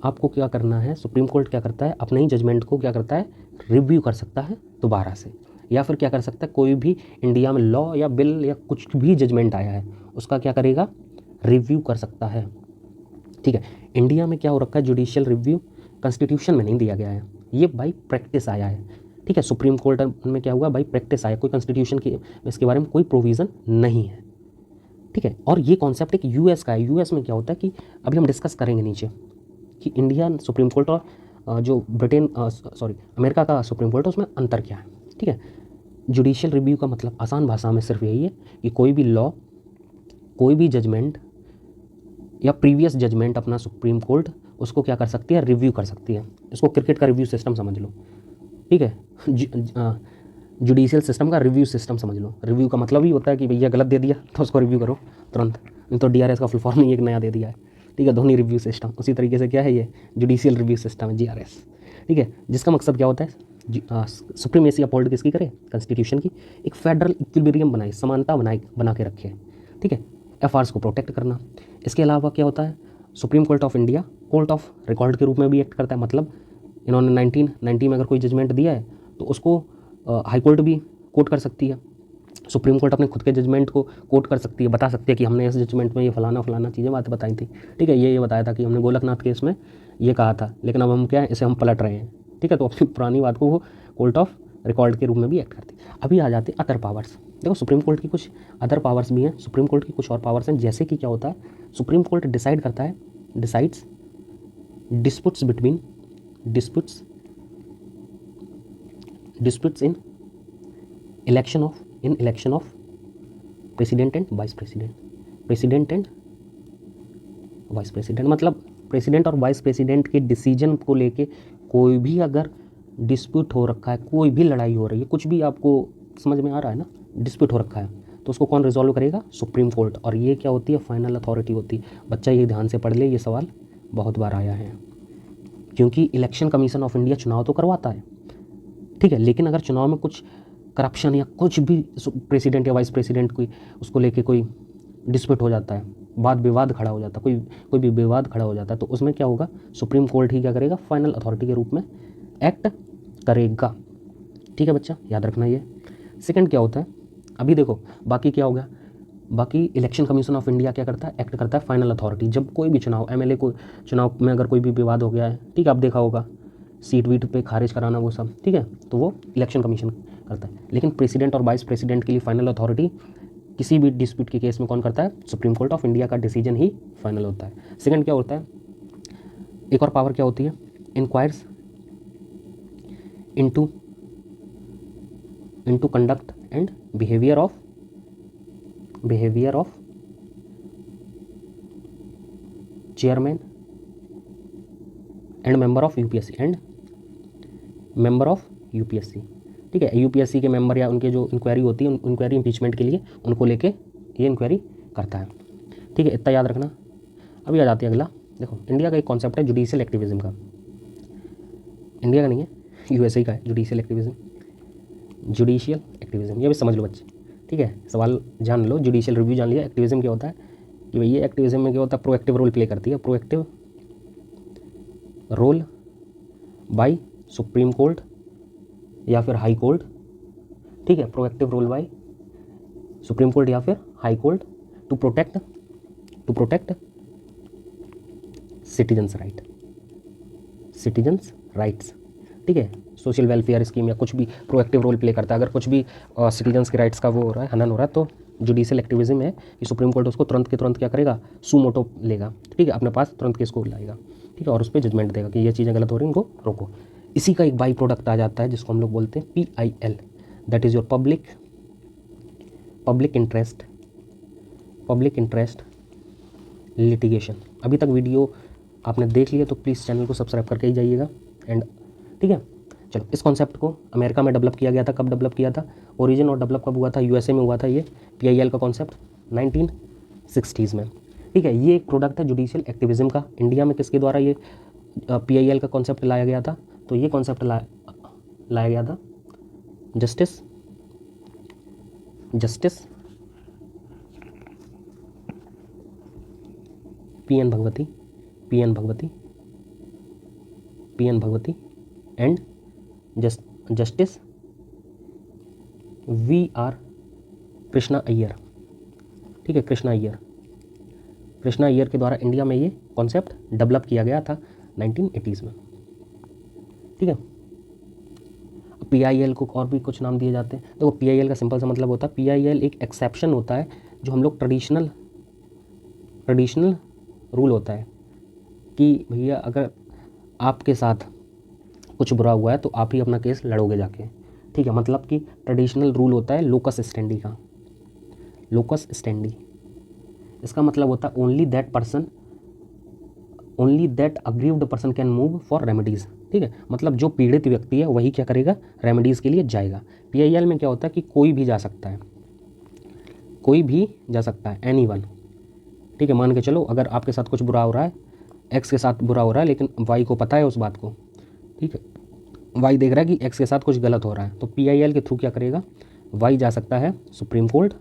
आपको क्या करना है, सुप्रीम कोर्ट क्या करता है, अपने ही जजमेंट को क्या करता है, रिव्यू कर सकता है दोबारा से, या फिर क्या कर सकता है, कोई भी इंडिया में लॉ या बिल या कुछ भी जजमेंट आया है उसका क्या करेगा, रिव्यू कर सकता है। ठीक है, इंडिया में क्या हो रखा है, जुडिशियल रिव्यू कॉन्स्टिट्यूशन में नहीं दिया गया है, ये बाई प्रैक्टिस आया है। ठीक है, सुप्रीम कोर्ट में क्या हुआ, बाई प्रैक्टिस आया, कोई कॉन्स्टिट्यूशन की इसके बारे में कोई प्रोविज़न नहीं है। ठीक है, और ये कॉन्सेप्ट एक यूएस का है। यूएस में क्या होता है कि अभी हम डिस्कस करेंगे नीचे कि इंडियन सुप्रीम कोर्ट और जो ब्रिटेन अमेरिका का सुप्रीम कोर्ट है, उसमें अंतर क्या है। ठीक है, जुडिशियल रिव्यू का मतलब आसान भाषा में सिर्फ यही है कि कोई भी लॉ, कोई भी जजमेंट या प्रीवियस जजमेंट अपना सुप्रीम कोर्ट उसको क्या कर सकती है, रिव्यू कर सकती है। इसको क्रिकेट का रिव्यू सिस्टम समझ लो। ठीक है, जुडिशियल सिस्टम का रिव्यू सिस्टम समझ लो। रिव्यू का मतलब ही होता है कि भैया गलत दे दिया तो उसको रिव्यू करो तुरंत, नहीं तो डीआरएस का फुल फॉर्म ही एक नया दे दिया है। ठीक है, धोनी रिव्यू सिस्टम, उसी तरीके से क्या है, ये जुडिशियल रिव्यू सिस्टम है, जीआरएस। ठीक है, जिसका मकसद क्या होता है, सुप्रीमेसी अपहोल्ड किसकी करे, कॉन्स्टिट्यूशन की, एक फेडरल इक्विलिब्रियम बनाए, समानता बना के रखे। ठीक है, एफआर्स को प्रोटेक्ट करना। इसके अलावा क्या होता है, supreme court of India court of record के रूप में भी एक्ट करता है। मतलब इन्होंने 1990 में अगर कोई जजमेंट दिया है तो उसको हाई कोर्ट भी कोर्ट कर सकती है, सुप्रीम कोर्ट अपने खुद के जजमेंट को कोर्ट कर सकती है, बता सकती है कि हमने इस जजमेंट में ये फलाना चीज़ें बातें बताई थी। ठीक है, ये बताया था कि हमने गोलकनाथ केस में ये कहा था, लेकिन अब हम क्या है, इसे हम पलट रहे हैं। ठीक है, तो अपनी पुरानी बात को वो कोर्ट ऑफ रिकॉर्ड के रूप में भी एक्ट करती है। अभी आ जाते हैं अदर पावर्स। देखो, सुप्रीम कोर्ट की कुछ अदर पावर्स भी हैं, सुप्रीम कोर्ट की कुछ और पावर्स हैं, जैसे कि क्या होता है, सुप्रीम कोर्ट डिसाइड करता है, decides disputes in election of president and vice president, president and vice president मतलब प्रेसिडेंट और वाइस प्रेसिडेंट के डिसीजन को लेके कोई भी अगर डिस्प्यूट हो रखा है, कोई भी लड़ाई हो रही है, कुछ भी आपको समझ में आ रहा है ना, डिस्प्यूट हो रखा है, तो उसको कौन रिजॉल्व करेगा? Supreme court. और ये क्या होती है? फाइनल अथॉरिटी होती है। बच्चा ये ध्यान से पढ़ ले, ये सवाल बहुत बार आया है, क्योंकि इलेक्शन कमीशन ऑफ इंडिया चुनाव तो करवाता है, ठीक है, लेकिन अगर चुनाव में कुछ करप्शन या कुछ भी प्रेसिडेंट या वाइस प्रेसिडेंट कोई उसको लेके कोई डिस्प्यूट हो जाता है, वाद विवाद खड़ा हो जाता है, कोई भी विवाद खड़ा हो जाता है, तो उसमें क्या होगा? सुप्रीम कोर्ट ही क्या करेगा? फाइनल अथॉरिटी के रूप में एक्ट करेगा। ठीक है बच्चा, याद रखना ये। सेकंड क्या होता है? अभी देखो बाकी क्या हो गया, बाकी इलेक्शन कमीशन ऑफ इंडिया क्या करता है? एक्ट करता है फाइनल अथॉरिटी। जब कोई भी चुनाव, एमएलए को चुनाव में अगर कोई भी विवाद हो गया है, ठीक है, आप देखा होगा सीट वीट पे खारिज कराना वो सब, ठीक है, तो वो इलेक्शन कमीशन करता है। लेकिन प्रेसिडेंट और वाइस प्रेसिडेंट के लिए फाइनल अथॉरिटी किसी भी डिस्प्यूट के केस में कौन करता है? सुप्रीम कोर्ट ऑफ इंडिया का डिसीजन ही फाइनल होता है। सेकंड क्या होता है? एक और पावर क्या होती है? Enquires into conduct and behaviour of chairman and member of UPSC ठीक है, यूपीएससी के मेंबर या उनके जो इंक्वायरी होती है, इंक्वायरी इम्पीचमेंट के लिए उनको लेके ये इंक्वायरी करता है। ठीक है, इतना याद रखना। अभी आ जाती है अगला। देखो इंडिया का एक कॉन्सेप्ट है जुडिशियल एक्टिविज्म का, इंडिया का नहीं है, यूएसए का है जुडिशियल एक्टिविज्म। ये भी समझ लो बच्चे, ठीक है, सवाल जान लो। जुडिशियल रिव्यू जान लिया। एक्टिविज्म क्या होता है कि भाई ये एक्टिविज्म में क्या होता है? प्रोएक्टिव रोल प्ले करती है, proactive role by supreme court या फिर हाई कोर्ट, ठीक है, proactive role by supreme court या फिर high court to protect citizens rights, ठीक है, सोशल वेलफेयर स्कीम या कुछ भी प्रोएक्टिव रोल प्ले करता है। अगर कुछ भी सिटीजन्स के राइट्स का वो हो रहा है, हनन हो रहा है, तो जुडिशियल एक्टिविज्म है कि सुप्रीम कोर्ट उसको तुरंत के तुरंत क्या करेगा? सुमोटो लेगा, ठीक है, अपने पास तुरंत केस को लाएगा, ठीक है, और उस पर जजमेंट देगा कि ये चीज़ें गलत हो रही हैं, इनको रोको। इसी का एक बाई प्रोडक्ट आ जाता है जिसको हम लोग बोलते हैं PIL, that is your public interest litigation. अभी तक वीडियो आपने देख लिया तो प्लीज़ चैनल को सब्सक्राइब करके ही जाइएगा। एंड ठीक है, चलो इस कॉन्सेप्ट को अमेरिका में डेवलप किया गया था। कब डेवलप किया था? ओरिजिन और डेवलप कब हुआ था? यूएसए में हुआ था ये PIL का कॉन्सेप्ट 1960s में, ठीक है। ये एक प्रोडक्ट है जुडिशियल एक्टिविज्म का। इंडिया में किसके द्वारा ये PIL का कॉन्सेप्ट लाया गया था? तो ये कॉन्सेप्ट लाया गया था justice PN Bhagwati and justice VR Krishna Iyer, ठीक है, कृष्णा अय्यर के द्वारा इंडिया में ये कॉन्सेप्ट डेवलप किया गया था 1980s में, ठीक है। PIL को और भी कुछ नाम दिए जाते हैं। देखो PIL का सिंपल सा मतलब होता है, PIL एक एक्सेप्शन होता है जो हम लोग ट्रेडिशनल रूल होता है कि भैया अगर आपके साथ कुछ बुरा हुआ है तो आप ही अपना केस लड़ोगे जाके, ठीक है। मतलब कि ट्रेडिशनल रूल होता है लोकस स्टैंडी का। इसका मतलब होता है only that aggrieved person can move for remedies, ठीक है। मतलब जो पीड़ित व्यक्ति है वही क्या करेगा? रेमेडीज़ के लिए जाएगा। PIL में क्या होता है कि कोई भी जा सकता है, एनीवन, ठीक है। मान के चलो अगर आपके साथ कुछ बुरा हो रहा है, X के साथ बुरा हो रहा है, लेकिन Y को पता है उस बात को, ठीक है, Y देख रहा है कि X के साथ कुछ गलत हो रहा है, तो PIL के थ्रू क्या करेगा? Y जा सकता है सुप्रीम कोर्ट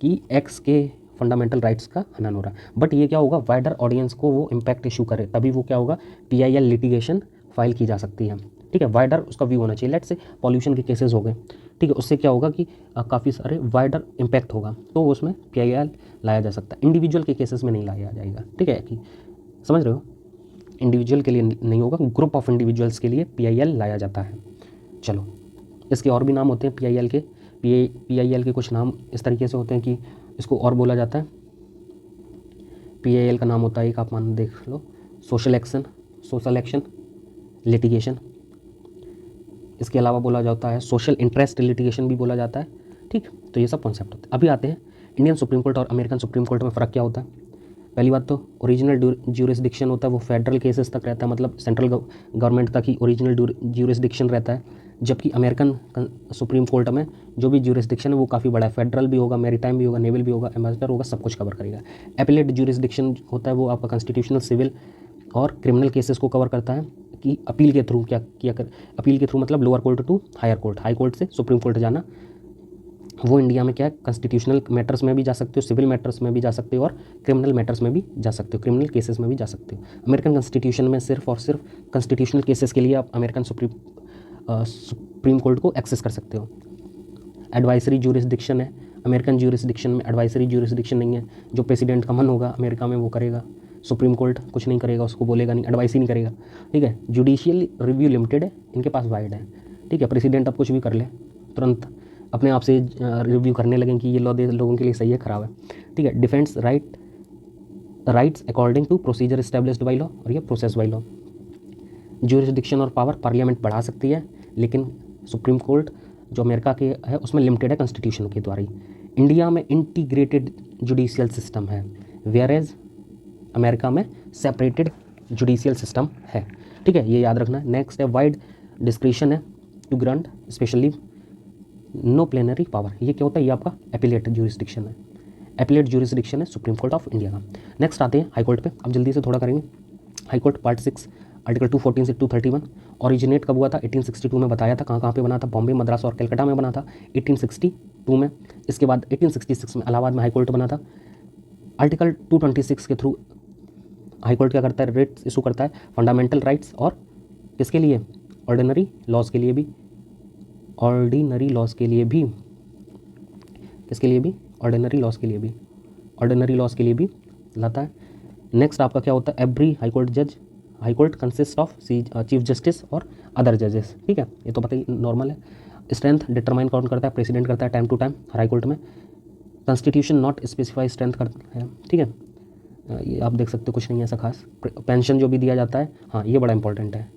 कि X के फंडामेंटल राइट्स का हनन हो रहा है। बट ये क्या होगा? वाइडर ऑडियंस को वो इम्पैक्ट इशू करे, तभी वो क्या होगा? PIL लिटिगेशन फाइल की जा सकती है, ठीक है। वाइडर उसका व्यू होना चाहिए। लेट्स से पॉल्यूशन के केसेस हो गए, ठीक है, उससे क्या होगा कि काफ़ी सारे वाइडर इम्पैक्ट होगा, तो उसमें PIL लाया जा सकता है। इंडिविजुअल के केसेस में नहीं लाया जाएगा, ठीक है, कि समझ रहे हो? इंडिविजुअल के लिए नहीं होगा, ग्रुप ऑफ इंडिविजुअल्स के लिए PIL लाया जाता है। चलो इसके और भी नाम होते हैं PIL के। PIL के कुछ नाम इस तरीके से होते हैं कि इसको और बोला जाता है। PIL का नाम होता है, एक आप मान देख लो, सोशल एक्शन लिटिगेशन। इसके अलावा बोला जाता है सोशल इंटरेस्ट लिटिगेशन भी बोला जाता है, ठीक। तो ये सब कॉन्सेप्ट होते हैं। अभी आते हैं इंडियन सुप्रीम कोर्ट और अमेरिकन सुप्रीम कोर्ट में फ़र्क क्या होता है? पहली बात तो ओरिजिनल ज्यूरिसडिक्शन होता है वो फेडरल केसेस तक रहता है, मतलब सेंट्रल गवर्नमेंट तक ही ओरिजिनल ज्यूरिसडिक्शन रहता है, जबकि अमेरिकन सुप्रीम कोर्ट में जो भी ज्यूरिसडिक्शन है वो काफ़ी बड़ा है, फेडरल भी होगा, मैरीटाइम भी होगा, नेवल भी होगा, एम्बेसडर होगा, सब कुछ कवर करेगा। एपिलेट ज्यूरिसडिक्शन होता है वो आपका कॉन्स्टिट्यूशनल, सिविल और क्रिमिनल केसेस को कवर करता है कि अपील के थ्रू क्या किया कर, अपील के थ्रू मतलब lower court to higher court, high court से सुप्रीम कोर्ट जाना। वो इंडिया में क्या है, कॉन्स्टिट्यूशनल मैटर्स में भी जा सकते हो, सिविल मैटर्स में भी जा सकते हो और क्रिमिनल मैटर्स में भी जा सकते हो, क्रिमिनल केसेस में भी जा सकते हो। अमेरिकन कॉन्स्टिट्यूशन में सिर्फ और सिर्फ कॉन्स्टिट्यूशनल केसेस के लिए आप अमेरिकन सुप्रीम कोर्ट को एक्सेस कर सकते हो। एडवाइजरी ज्यूरिसडिक्शन है, अमेरिकन ज्यूरिसडिक्शन में एडवाइजरी ज्यूरिसडिक्शन नहीं है, जो प्रेसिडेंट का मन होगा अमेरिका में वो करेगा, सुप्रीम कोर्ट कुछ नहीं करेगा, उसको बोलेगा नहीं, एडवाइस ही नहीं करेगा, ठीक है। जुडिशियल रिव्यू लिमिटेड है, इनके पास वाइड है, ठीक है। प्रेसिडेंट अब कुछ भी कर ले तुरंत अपने आप से रिव्यू करने लगें कि ये लॉ लोगों के लिए सही है ख़राब है, ठीक है। Defence rights according to procedure established by law, और ये प्रोसेस बाई लॉ। ज्यूरिसडिक्शन और पावर पार्लियामेंट बढ़ा सकती है, लेकिन सुप्रीम कोर्ट जो अमेरिका के है उसमें लिमिटेड है कॉन्स्टिट्यूशन के द्वारा ही। इंडिया में इंटीग्रेटेड जुडिशियल सिस्टम है, वेयर एज अमेरिका में सेपरेटेड जुडिशियल सिस्टम है, ठीक है, ये याद रखना है। नेक्स्ट है वाइड डिस्क्रिशन है to grant specially no plenary power. ये क्या होता है? ये आपका एपिलेट ज्यूरिसडिक्शन है, एपिलेट ज्यूरिसडिक्शन है सुप्रीम कोर्ट ऑफ इंडिया का। नेक्स्ट आते हैं हाई कोर्ट पे, अब जल्दी से थोड़ा करेंगे। हाई कोर्ट पार्ट 6 आर्टिकल 214 से 231। ओरिजिनेट कब हुआ था? 1862 में बताया था। कहाँ पे बना था? बॉम्बे, मद्रास और कलकत्ता में बना था 1862 में। इसके बाद 1866 में इलाहाबाद में हाई कोर्ट बना था। आर्टिकल 226 के थ्रू हाई कोर्ट क्या करता है? रेट्स इशू करता है फंडामेंटल राइट्स और किसके लिए? ऑर्डिनरी लॉज के लिए भी, ऑर्डिनरी लॉज के लिए भी, किसके लिए भी? ऑर्डिनरी लॉज के लिए भी, ऑर्डिनरी लॉज के लिए भी लाता है। नेक्स्ट आपका क्या होता है? एवरी हाई कोर्ट जज, high court consist of chief justice और अदर जजेस, ठीक है, ये तो पता ही नॉर्मल है। स्ट्रेंथ डिटरमाइन कौन करता है? प्रेसिडेंट करता है time to time high court में। कॉन्स्टिट्यूशन नॉट स्पेसिफाई स्ट्रेंथ करता है, ठीक है, ये आप देख सकते हो, कुछ नहीं है ऐसा खास। पेंशन जो भी दिया जाता है, हाँ ये बड़ा इंपॉर्टेंट है।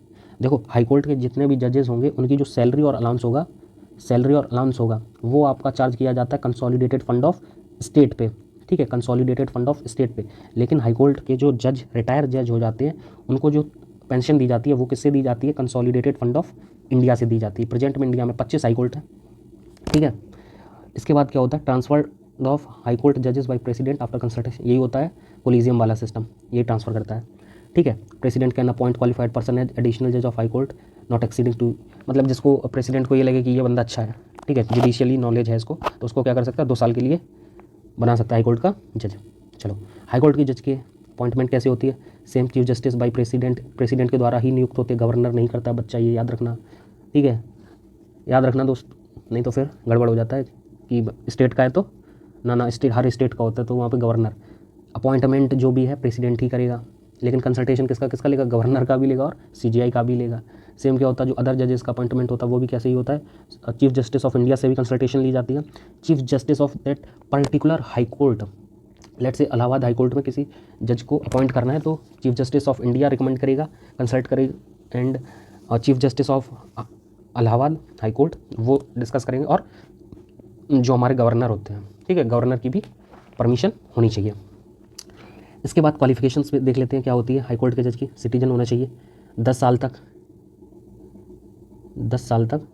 देखो हाई कोर्ट के जितने भी जजेस होंगे उनकी जो सैलरी और अलाउंस होगा, सैलरी और अलाउंस होगा वो आपका चार्ज किया जाता है कंसोलिडेटेड फंड ऑफ स्टेट पे, ठीक है, कंसोलिडेटेड फंड ऑफ स्टेट पे। लेकिन हाई कोर्ट के जो जज रिटायर जज हो जाते हैं उनको जो पेंशन दी जाती है वो किससे दी जाती है? कंसोलिडेटेड फंड ऑफ इंडिया से दी जाती है। प्रेजेंट में इंडिया में 25 हाई कोर्ट है, ठीक है। इसके बाद क्या होता है? ट्रांसफर ऑफ हाई कोर्ट जजेस बाय प्रेसिडेंट आफ्टर कंसल्टेशन, यही होता है कोलिजियम वाला सिस्टम, ये ट्रांसफर करता है, ठीक है। President can appoint qualified person as additional जज of high court not exceeding 2, मतलब जिसको प्रेसिडेंट को ये लगे कि ये बंदा अच्छा है, ठीक है, जुडिशियली नॉलेज है इसको, तो उसको क्या कर सकता है? 2 साल के लिए बना सकता है हाई कोर्ट का जज। चलो हाई कोर्ट की जज की अपॉइंटमेंट कैसे होती है? Same chief justice by president, president के द्वारा ही नियुक्त होते, गवर्नर नहीं करता बच्चा, ये याद रखना, ठीक है, याद रखना दोस्त, नहीं तो फिर गड़बड़ हो जाता है कि स्टेट का है तो ना स्टेट, हर स्टेट का होता है तो वहाँ पे गवर्नर। अपॉइंटमेंट जो भी है प्रेसिडेंट ही करेगा, लेकिन कंसल्टेशन किसका किसका लेगा? गवर्नर का भी लेगा और सीजीआई का भी लेगा। सेम क्या होता है? जो अदर जजेस का अपॉइंटमेंट होता है वो भी कैसे ही होता है? चीफ जस्टिस ऑफ इंडिया से भी कंसल्टेशन ली जाती है। Chief justice of that particular high court, let's say Allahabad high court में किसी जज को अपॉइंट करना है तो chief justice of India recommend करेगा, कंसल्ट करेगा, and chief justice of Allahabad high court वो डिस्कस करेंगे, और जो हमारे गवर्नर होते हैं, ठीक है, गवर्नर की भी परमिशन होनी चाहिए। इसके बाद क्वालिफिकेशंस देख लेते हैं क्या होती है हाई कोर्ट के जज की। सिटीजन होना चाहिए, 10 साल तक, 10 साल तक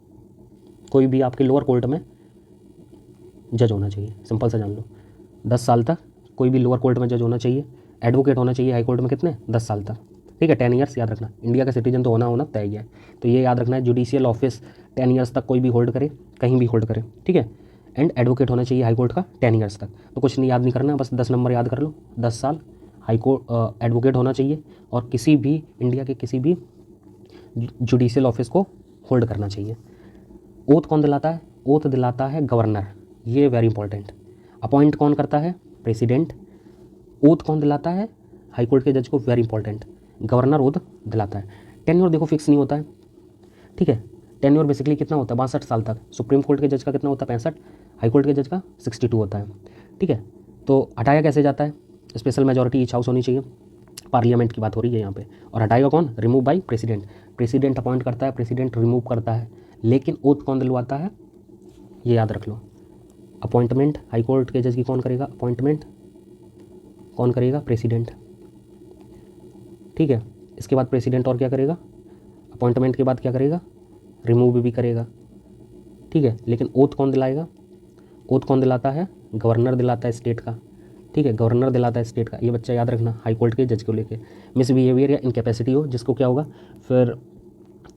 कोई भी आपके लोअर कोर्ट में जज होना चाहिए, सिंपल सा जान लो, 10 साल तक कोई भी लोअर कोर्ट में जज होना चाहिए। एडवोकेट होना चाहिए हाई कोर्ट में कितने? 10 साल तक, ठीक है, 10 ईयर्स याद रखना। इंडिया का सिटीजन तो होना तय है, तो ये याद रखना है। जुडिशियल ऑफिस 10 ईयर्स तक कोई भी होल्ड करे, कहीं भी होल्ड करे, ठीक है। एंड एडवोकेट होना चाहिए हाई कोर्ट का 10 ईयर्स तक। तो कुछ नहीं याद नहीं करना, बस 10 नंबर याद कर लो, 10 साल हाई कोर्ट एडवोकेट होना चाहिए और किसी भी इंडिया के किसी भी जुडिशियल ऑफिस को होल्ड करना चाहिए। ओथ कौन दिलाता है? ओथ दिलाता है गवर्नर, ये वेरी इंपॉर्टेंट। अपॉइंट कौन करता है? प्रेसिडेंट। ओथ कौन दिलाता है? हाई कोर्ट के जज को, वेरी इंपॉर्टेंट, गवर्नर ओथ दिलाता है। टेन्योर देखो फिक्स नहीं होता है, ठीक है, टेन्योर बेसिकली कितना होता है? 62 साल तक। सुप्रीम कोर्ट के जज का कितना होता है? 65। हाई कोर्ट के जज का 62 होता है, ठीक है। तो हटाया कैसे जाता है? स्पेशल मेजॉरिटी ईच हाउस होनी चाहिए, पार्लियामेंट की बात हो रही है यहाँ पे। और हटाएगा कौन? Remove by president. President appoint करता है, प्रेसिडेंट रिमूव करता है, लेकिन ओथ कौन दिलवाता है? ये याद रख लो, अपॉइंटमेंट हाई कोर्ट के जज की कौन करेगा? अपॉइंटमेंट कौन करेगा? प्रेसिडेंट। ठीक है, इसके बाद प्रेसिडेंट और क्या करेगा? अपॉइंटमेंट के बाद क्या करेगा? रिमूव भी करेगा। ठीक है, लेकिन ओथ कौन दिलाएगा? ओथ कौन दिलाता है? गवर्नर दिलाता है स्टेट का। ठीक है, गवर्नर दिलाता है स्टेट का। ये बच्चा याद रखना हाई कोर्ट के जज को लेके। मिसबिहेवियर या इनकैपेसिटी हो जिसको क्या होगा, फिर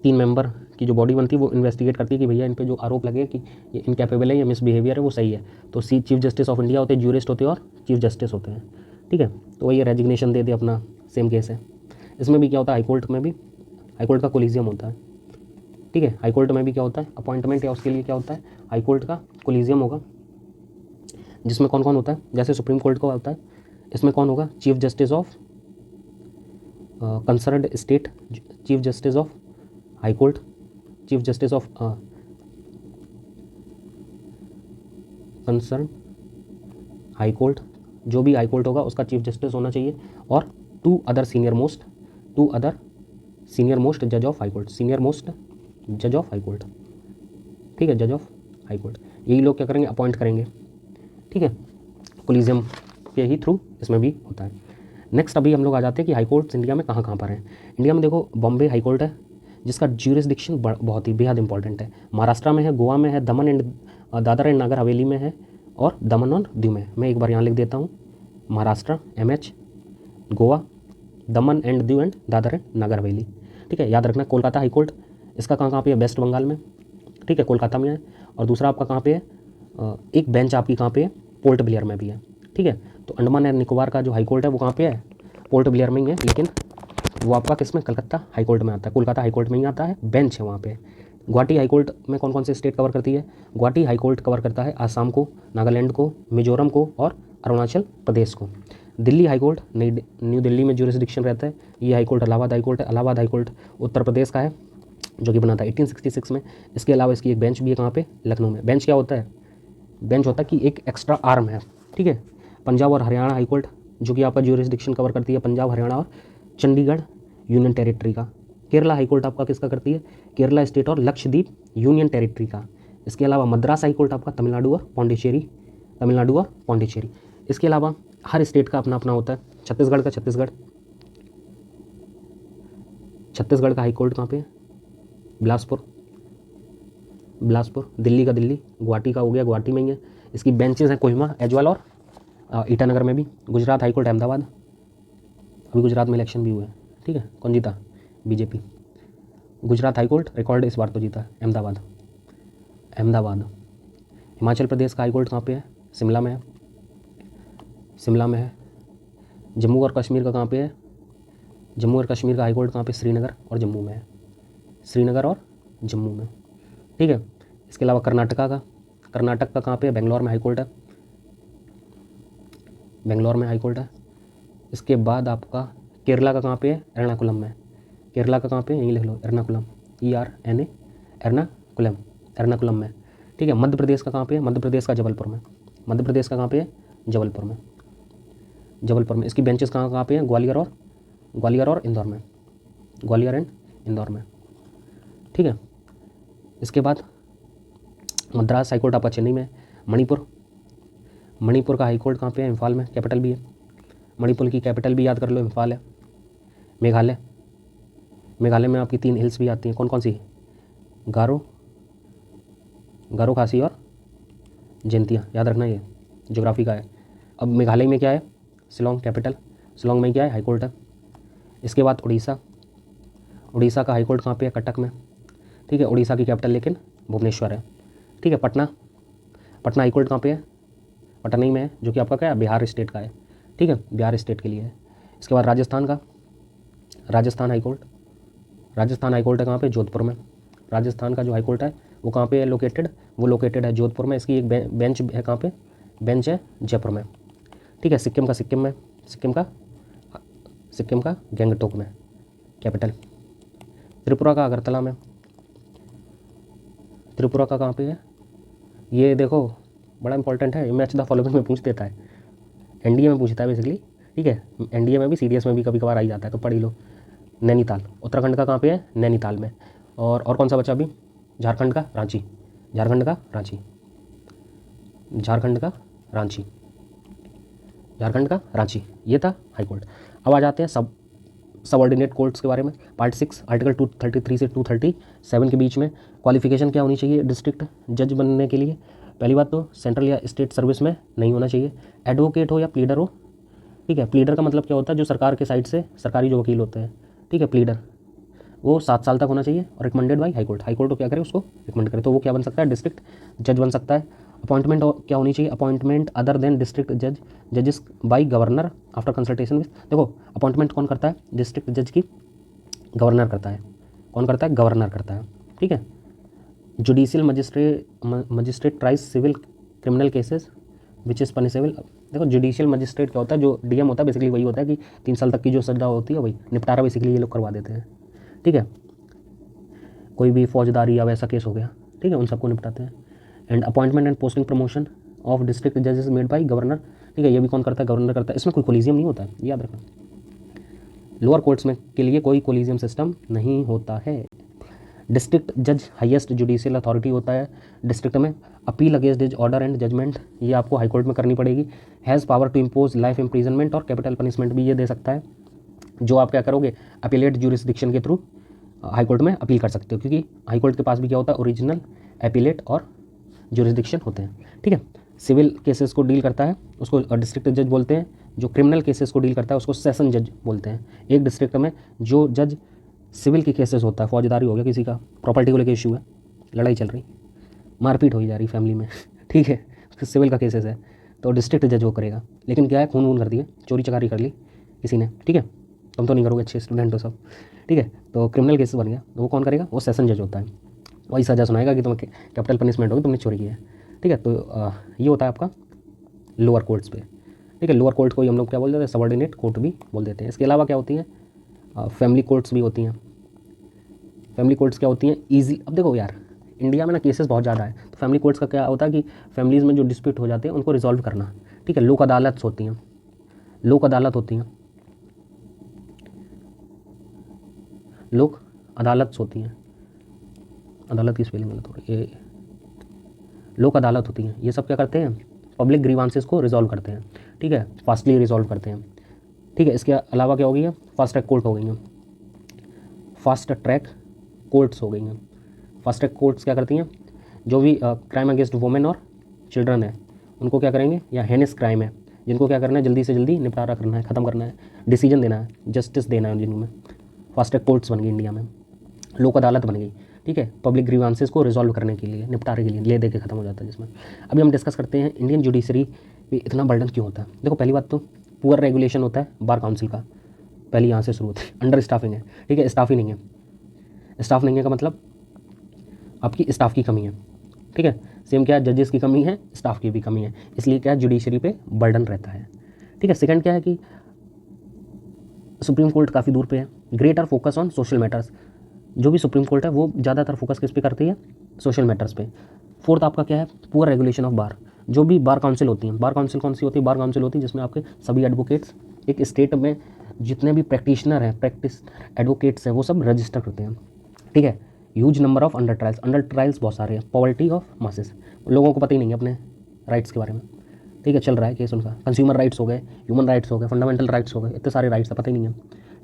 3 मेंबर की जो बॉडी बनती है वो इन्वेस्टिगेट करती है कि भैया इन पे जो आरोप लगे कि ये इनकैपेबल है या मिसबिहेवियर है वो सही है। तो चीफ जस्टिस ऑफ इंडिया होते हैं, ज्यूरिस्ट होते हैं और चीफ जस्टिस होते हैं। ठीक है, तो वही रेजिग्नेशन दे दे अपना, सेम केस है। इसमें भी क्या होता है, हाईकोर्ट में भी हाईकोर्ट का कोलिजियम होता है। ठीक है, हाईकोर्ट में भी क्या होता है, अपॉइंटमेंट या उसके लिए क्या होता है, हाईकोर्ट का कोलिजियम होगा, जिसमें कौन कौन होता है, जैसे सुप्रीम कोर्ट का होता है, इसमें कौन होगा, chief justice of concerned state, chief justice of high court, chief justice of concern high court, जो भी हाई कोर्ट होगा उसका चीफ जस्टिस होना चाहिए, और 2 अदर सीनियर मोस्ट जज of high court, senior most जज ऑफ हाई कोर्ट। ठीक है, जज ऑफ हाई कोर्ट, यही लोग क्या करेंगे, अपॉइंट करेंगे। ठीक है, कोलिजियम के ही थ्रू इसमें भी होता है। नेक्स्ट अभी हम लोग आ जाते हैं कि हाई कोर्ट्स इंडिया में कहाँ कहाँ पर हैं। इंडिया में देखो, बॉम्बे हाई कोर्ट है जिसका ज्यूरिसडिक्शन बहुत ही बेहद इंपॉर्टेंट है। महाराष्ट्र में है, गोवा में है, दमन एंड दादर एंड नगर हवेली में है, और दमन और दीव में। मैं एक बार यहाँ लिख देता हूँ, Maharashtra MH, Goa, Daman and Diu and Dadra and Nagar Haveli. ठीक है, याद रखना। कोलकाता हाई कोर्ट, इसका कहाँ पे है, वेस्ट बंगाल में। ठीक है, कोलकाता में है। और दूसरा आपका कहाँ पे है, एक बेंच आपकी कहाँ पे है, पोर्ट ब्लेयर में भी है। ठीक है, तो अंडमान एंड निकोबार का जो हाई कोर्ट है वो कहाँ पे है, पोर्ट ब्लेयर में ही है, लेकिन वो आपका किस में, कलकत्ता हाई कोर्ट में आता है, कोलकाता हाई कोर्ट में ही आता है, बेंच है वहाँ पे। गुवाहाटी हाई कोर्ट में कौन कौन से स्टेट कवर करती है, गुवाहाटी हाई कोर्ट कवर करता है आसाम को, नागालैंड को, मिजोरम को और अरुणाचल प्रदेश को। Delhi high court new Delhi में ज्यूरिसडिक्शन रहता है। ये high court Allahabad high court है। इलाहाबाद हाई कोर्ट उत्तर प्रदेश का है, जो कि बना था 1866 में। इसके अलावा इसकी एक बेंच भी है, कहाँ पे, लखनऊ में। बेंच क्या होता है, बेंच होता है कि एक एक्स्ट्रा आर्म है। ठीक है, पंजाब और हरियाणा हाई कोर्ट, जो कि आपका ज्यूरिसडिक्शन कवर करती है पंजाब, हरियाणा और चंडीगढ़ यूनियन टेरिटरी का। केरला हाई कोर्ट आपका किसका करती है, केरला स्टेट और लक्षद्वीप यूनियन टेरिटरी का। इसके अलावा मद्रास हाई कोर्ट आपका तमिलनाडु और पौंडीचेरी। इसके अलावा हर स्टेट का अपना अपना होता है। छत्तीसगढ़ का छत्तीसगढ़ का हाई कोर्ट कहाँ पे है, बिलासपुर। दिल्ली का दिल्ली, गुवाहाटी का हो गया, गुवाहाटी में ही है। इसकी बेंचेस हैं कोहिमा, एजवाल और ईटानगर में भी। गुजरात हाई कोर्ट अहमदाबाद, अभी गुजरात में इलेक्शन भी हुए हैं। ठीक है, कौन जीता, BJP. Gujarat high court record इस बार तो जीता अहमदाबाद। हिमाचल प्रदेश का हाई कोर्ट कहाँ पे है, शिमला में है। जम्मू और कश्मीर का कहाँ पे है, जम्मू और कश्मीर का हाई कोर्ट कहाँ पे, श्रीनगर और जम्मू में है, ठीक है। इसके अलावा कर्नाटक का कहाँ पे है, बेंगलोर में हाई कोर्ट है। इसके बाद आपका केरला का कहाँ पे है, एर्नाकुलम में। केरला का कहाँ पे, यहीं लिख लो, एर्नाकुलम, एर्नाकुलम में। ठीक है, मध्य प्रदेश का कहाँ पे है, मध्य प्रदेश का जबलपुर में। कहाँ पे है, जबलपुर में। इसकी बेंचेस कहाँ पे हैं, ग्वालियर और इंदौर में, ठीक है। इसके बाद मद्रास हाई कोर्ट आपका चेन्नई में। मणिपुर का हाई कोर्ट कहाँ पे है, इम्फाल में, कैपिटल भी है। मणिपुर की कैपिटल भी याद कर लो, इम्फाल है। मेघालय में आपकी 3 हिल्स भी आती हैं, कौन कौन सी, गारो, खासी और जैंतिया, याद रखना, ये ज्योग्राफी का है। अब मेघालय में क्या है, शिलोंग कैपिटल, शिलोंग में क्या है, हाई कोर्ट है। इसके बाद उड़ीसा का हाई कोर्ट कहाँ पे है, कटक में, ठीक है। उड़ीसा की कैपिटल लेकिन भुवनेश्वर है, ठीक है। पटना हाई कोर्ट कहाँ पे है, पटना ही में है, जो कि आपका क्या है, बिहार स्टेट का है, ठीक है, बिहार स्टेट के लिए है। इसके बाद राजस्थान हाई कोर्ट है कहाँ पे, जोधपुर में। राजस्थान का जो हाई कोर्ट है वो कहाँ पे है लोकेटेड, है जोधपुर में। इसकी एक बेंच है कहाँ पे, बेंच है जयपुर में, ठीक है। सिक्किम का गैंगटोक में कैपिटल। त्रिपुरा का अगरतला में। त्रिपुरा का कहाँ पे है, ये देखो बड़ा इंपॉर्टेंट है, मैच द फॉलोइंग में पूछ देता है, एनडीए में पूछता है बेसिकली, ठीक है। एनडीए में भी, सीडीएस में भी कभी कभार आ ही जाता है, तो पढ़ ही लो। नैनीताल, उत्तराखंड का कहाँ पे है, नैनीताल में। और कौन सा बचा अभी, झारखंड का रांची। झारखंड का रांची, झारखंड का रांची, ये था हाई कोर्ट। अब आ जाते हैं सबऑर्डिनेट कोर्ट्स के बारे में। पार्ट 6 आर्टिकल 233 से 237 के बीच में क्वालिफिकेशन क्या होनी चाहिए डिस्ट्रिक्ट जज बनने के लिए? पहली बात तो सेंट्रल या स्टेट सर्विस में नहीं होना चाहिए, एडवोकेट हो या प्लीडर हो। ठीक है, प्लीडर का मतलब क्या होता है? जो सरकार के साइड से सरकारी जो वकील होते हैं, ठीक है, प्लीडर, वो 7 साल तक होना चाहिए और recommended by high court. High court तो क्या करे, उसको रिकमेंड करे, तो वो क्या बन सकता है? डिस्ट्रिक्ट जज बन सकता है। अपॉइंटमेंट क्या होनी चाहिए? अपॉइंटमेंट अदर देन डिस्ट्रिक्ट जज जजेस by governor after consultation with. देखो अपॉइंटमेंट कौन करता है डिस्ट्रिक्ट जज की? गवर्नर करता है। कौन करता है? गवर्नर करता है। ठीक है। Judicial magistrate tries civil criminal cases which is punishable. देखो जुडिशियल मजिस्ट्रेट क्या होता है? जो डीएम होता है बेसिकली वही होता है कि 3 साल तक की जो सजा होती है वही निपटारा बेसिकली ये लोग करवा देते हैं। ठीक है, कोई भी फौजदारी या वैसा केस हो गया, ठीक है, उन सबको निपटाते हैं। And appointment and posting promotion of district जजेस मेड बाई गवर्नर। ठीक है, ये भी कौन करता है? गवर्नर करता है। इसमें कोई कोलिजियम नहीं होता है, याद रखना। लोअर कोर्ट्स में के लिए कोई कोलिजियम सिस्टम नहीं होता है। डिस्ट्रिक्ट जज हाईएस्ट जुडिशियल अथॉरिटी होता है डिस्ट्रिक्ट में। अपील अगेंस्ट जज ऑर्डर एंड जजमेंट ये आपको हाई कोर्ट में करनी पड़ेगी। Has power to impose life imprisonment और कैपिटल पनिशमेंट भी ये दे सकता है। जो आप क्या करोगे? अपीलेट ज्यूरिसडिक्शन के थ्रू हाई कोर्ट में अपील कर सकते हो, क्योंकि हाई कोर्ट के पास भी क्या होता है? ओरिजिनल, एपीलेट और ज्यूरिसडिक्शन होते हैं। ठीक है, सिविल केसेस को डील करता है उसको डिस्ट्रिक्ट जज बोलते हैं। जो क्रिमिनल केसेस को डील करता है उसको सेशन जज बोलते हैं। एक डिस्ट्रिक्ट में जो जज सिविल के केसेस होता है, फौजदारी हो गया, किसी का प्रॉपर्टी को लेकर इशू है, लड़ाई चल रही, मारपीट हो जा रही फैमिली में, ठीक है, सिविल का केसेस है, तो डिस्ट्रिक्ट जज वो करेगा। लेकिन क्या है, खून वून कर दिए, चोरी चकारी कर ली किसी ने, ठीक है, तुम तो नहीं करोगे, अच्छे स्टूडेंट हो सब, ठीक है, तो क्रिमिनल केसेस बन गया, तो वो कौन करेगा? वो सेशन जज होता है। वही सज़ा सुनाएगा कि तुम्हें कैपिटल पनिशमेंट होगी, तुमने चोरी की है। ठीक है, तो ये होता है आपका लोअर कोर्ट्स पे। ठीक है, लोअर कोर्ट को ही हम लोग क्या बोल देते हैं? सबऑर्डिनेट कोर्ट भी बोल देते हैं। इसके अलावा क्या होती हैं? फैमिली कोर्ट्स भी होती हैं। फैमिली कोर्ट्स क्या होती हैं? ईजी, अब देखो यार इंडिया में ना केसेस बहुत ज़्यादा है, तो फैमिली कोर्ट्स का क्या होता है कि फैमिलीज़ में जो डिस्प्यूट हो जाते हैं उनको रिजॉल्व करना। ठीक है, लोक अदालत होती हैं, लोक अदालत होती हैं, लोक अदालत होती हैं, अदालत की स्पेलिंग गलत हो रही है, लोक अदालत होती हैं। ये सब क्या करते हैं? पब्लिक ग्रीवांसेस को रिजॉल्व करते हैं। ठीक है, फास्टली रिजॉल्व करते हैं। ठीक है, इसके अलावा क्या हो गई है? फास्ट ट्रैक कोर्ट हो गई हैं, फास्ट ट्रैक कोर्ट्स हो गई हैं। फास्ट ट्रैक कोर्ट्स क्या करती हैं? जो भी क्राइम अगेंस्ट वुमेन और चिल्ड्रन है उनको क्या करेंगे, या हेनिस क्राइम है जिनको क्या करना है? जल्दी से जल्दी निपटारा करना है, ख़त्म करना है, डिसीजन देना है, जस्टिस देना है जिनमें। फास्ट ट्रैक कोर्ट्स बन गई इंडिया में, लोक अदालत बन गई। ठीक है, पब्लिक ग्रीवांसेस को रिजॉल्व करने के लिए, निपटारे के लिए, ले दे के खत्म हो जाता है जिसमें। अभी हम डिस्कस करते हैं इंडियन जुडिशरी पे इतना बर्डन क्यों होता है। देखो पहली बात तो पुअर रेगुलेशन होता है बार काउंसिल का, पहले यहाँ से शुरू होती है। अंडर स्टाफिंग है, ठीक है, स्टाफ ही नहीं है। स्टाफ नहीं है का मतलब आपकी स्टाफ की कमी है। ठीक है, सेम क्या है, जजेस की कमी है, स्टाफ की भी कमी है, इसलिए क्या है, जुडिशरी पे बर्डन रहता है। ठीक है, सेकंड क्या है कि सुप्रीम कोर्ट काफ़ी दूर पे है, greater focus on social matters. जो भी सुप्रीम कोर्ट है वो ज़्यादातर फोकस किस पे करती है? सोशल मैटर्स पे। फोर्थ आपका क्या है? पुअर रेगुलेशन ऑफ बार। जो भी बार काउंसिल होती हैं, बार काउंसिल कौन सी होती है? बार काउंसिल होती है जिसमें आपके सभी एडवोकेट्स, एक स्टेट में जितने भी प्रैक्टिशनर हैं, प्रैक्टिस एडवोकेट्स हैं, वो सब रजिस्टर करते हैं। ठीक है, huge number of under trials बहुत सारे हैं, पॉवर्टी ऑफ मासेस, लोगों को पता ही नहीं है अपने राइट्स के बारे में। ठीक है, चल रहा है केस उनका, कंज्यूमर राइट्स हो गए, ह्यूमन राइट्स हो गए, फंडामेंटल राइट्स हो गए, इतने सारे राइट्स है, पता ही नहीं है।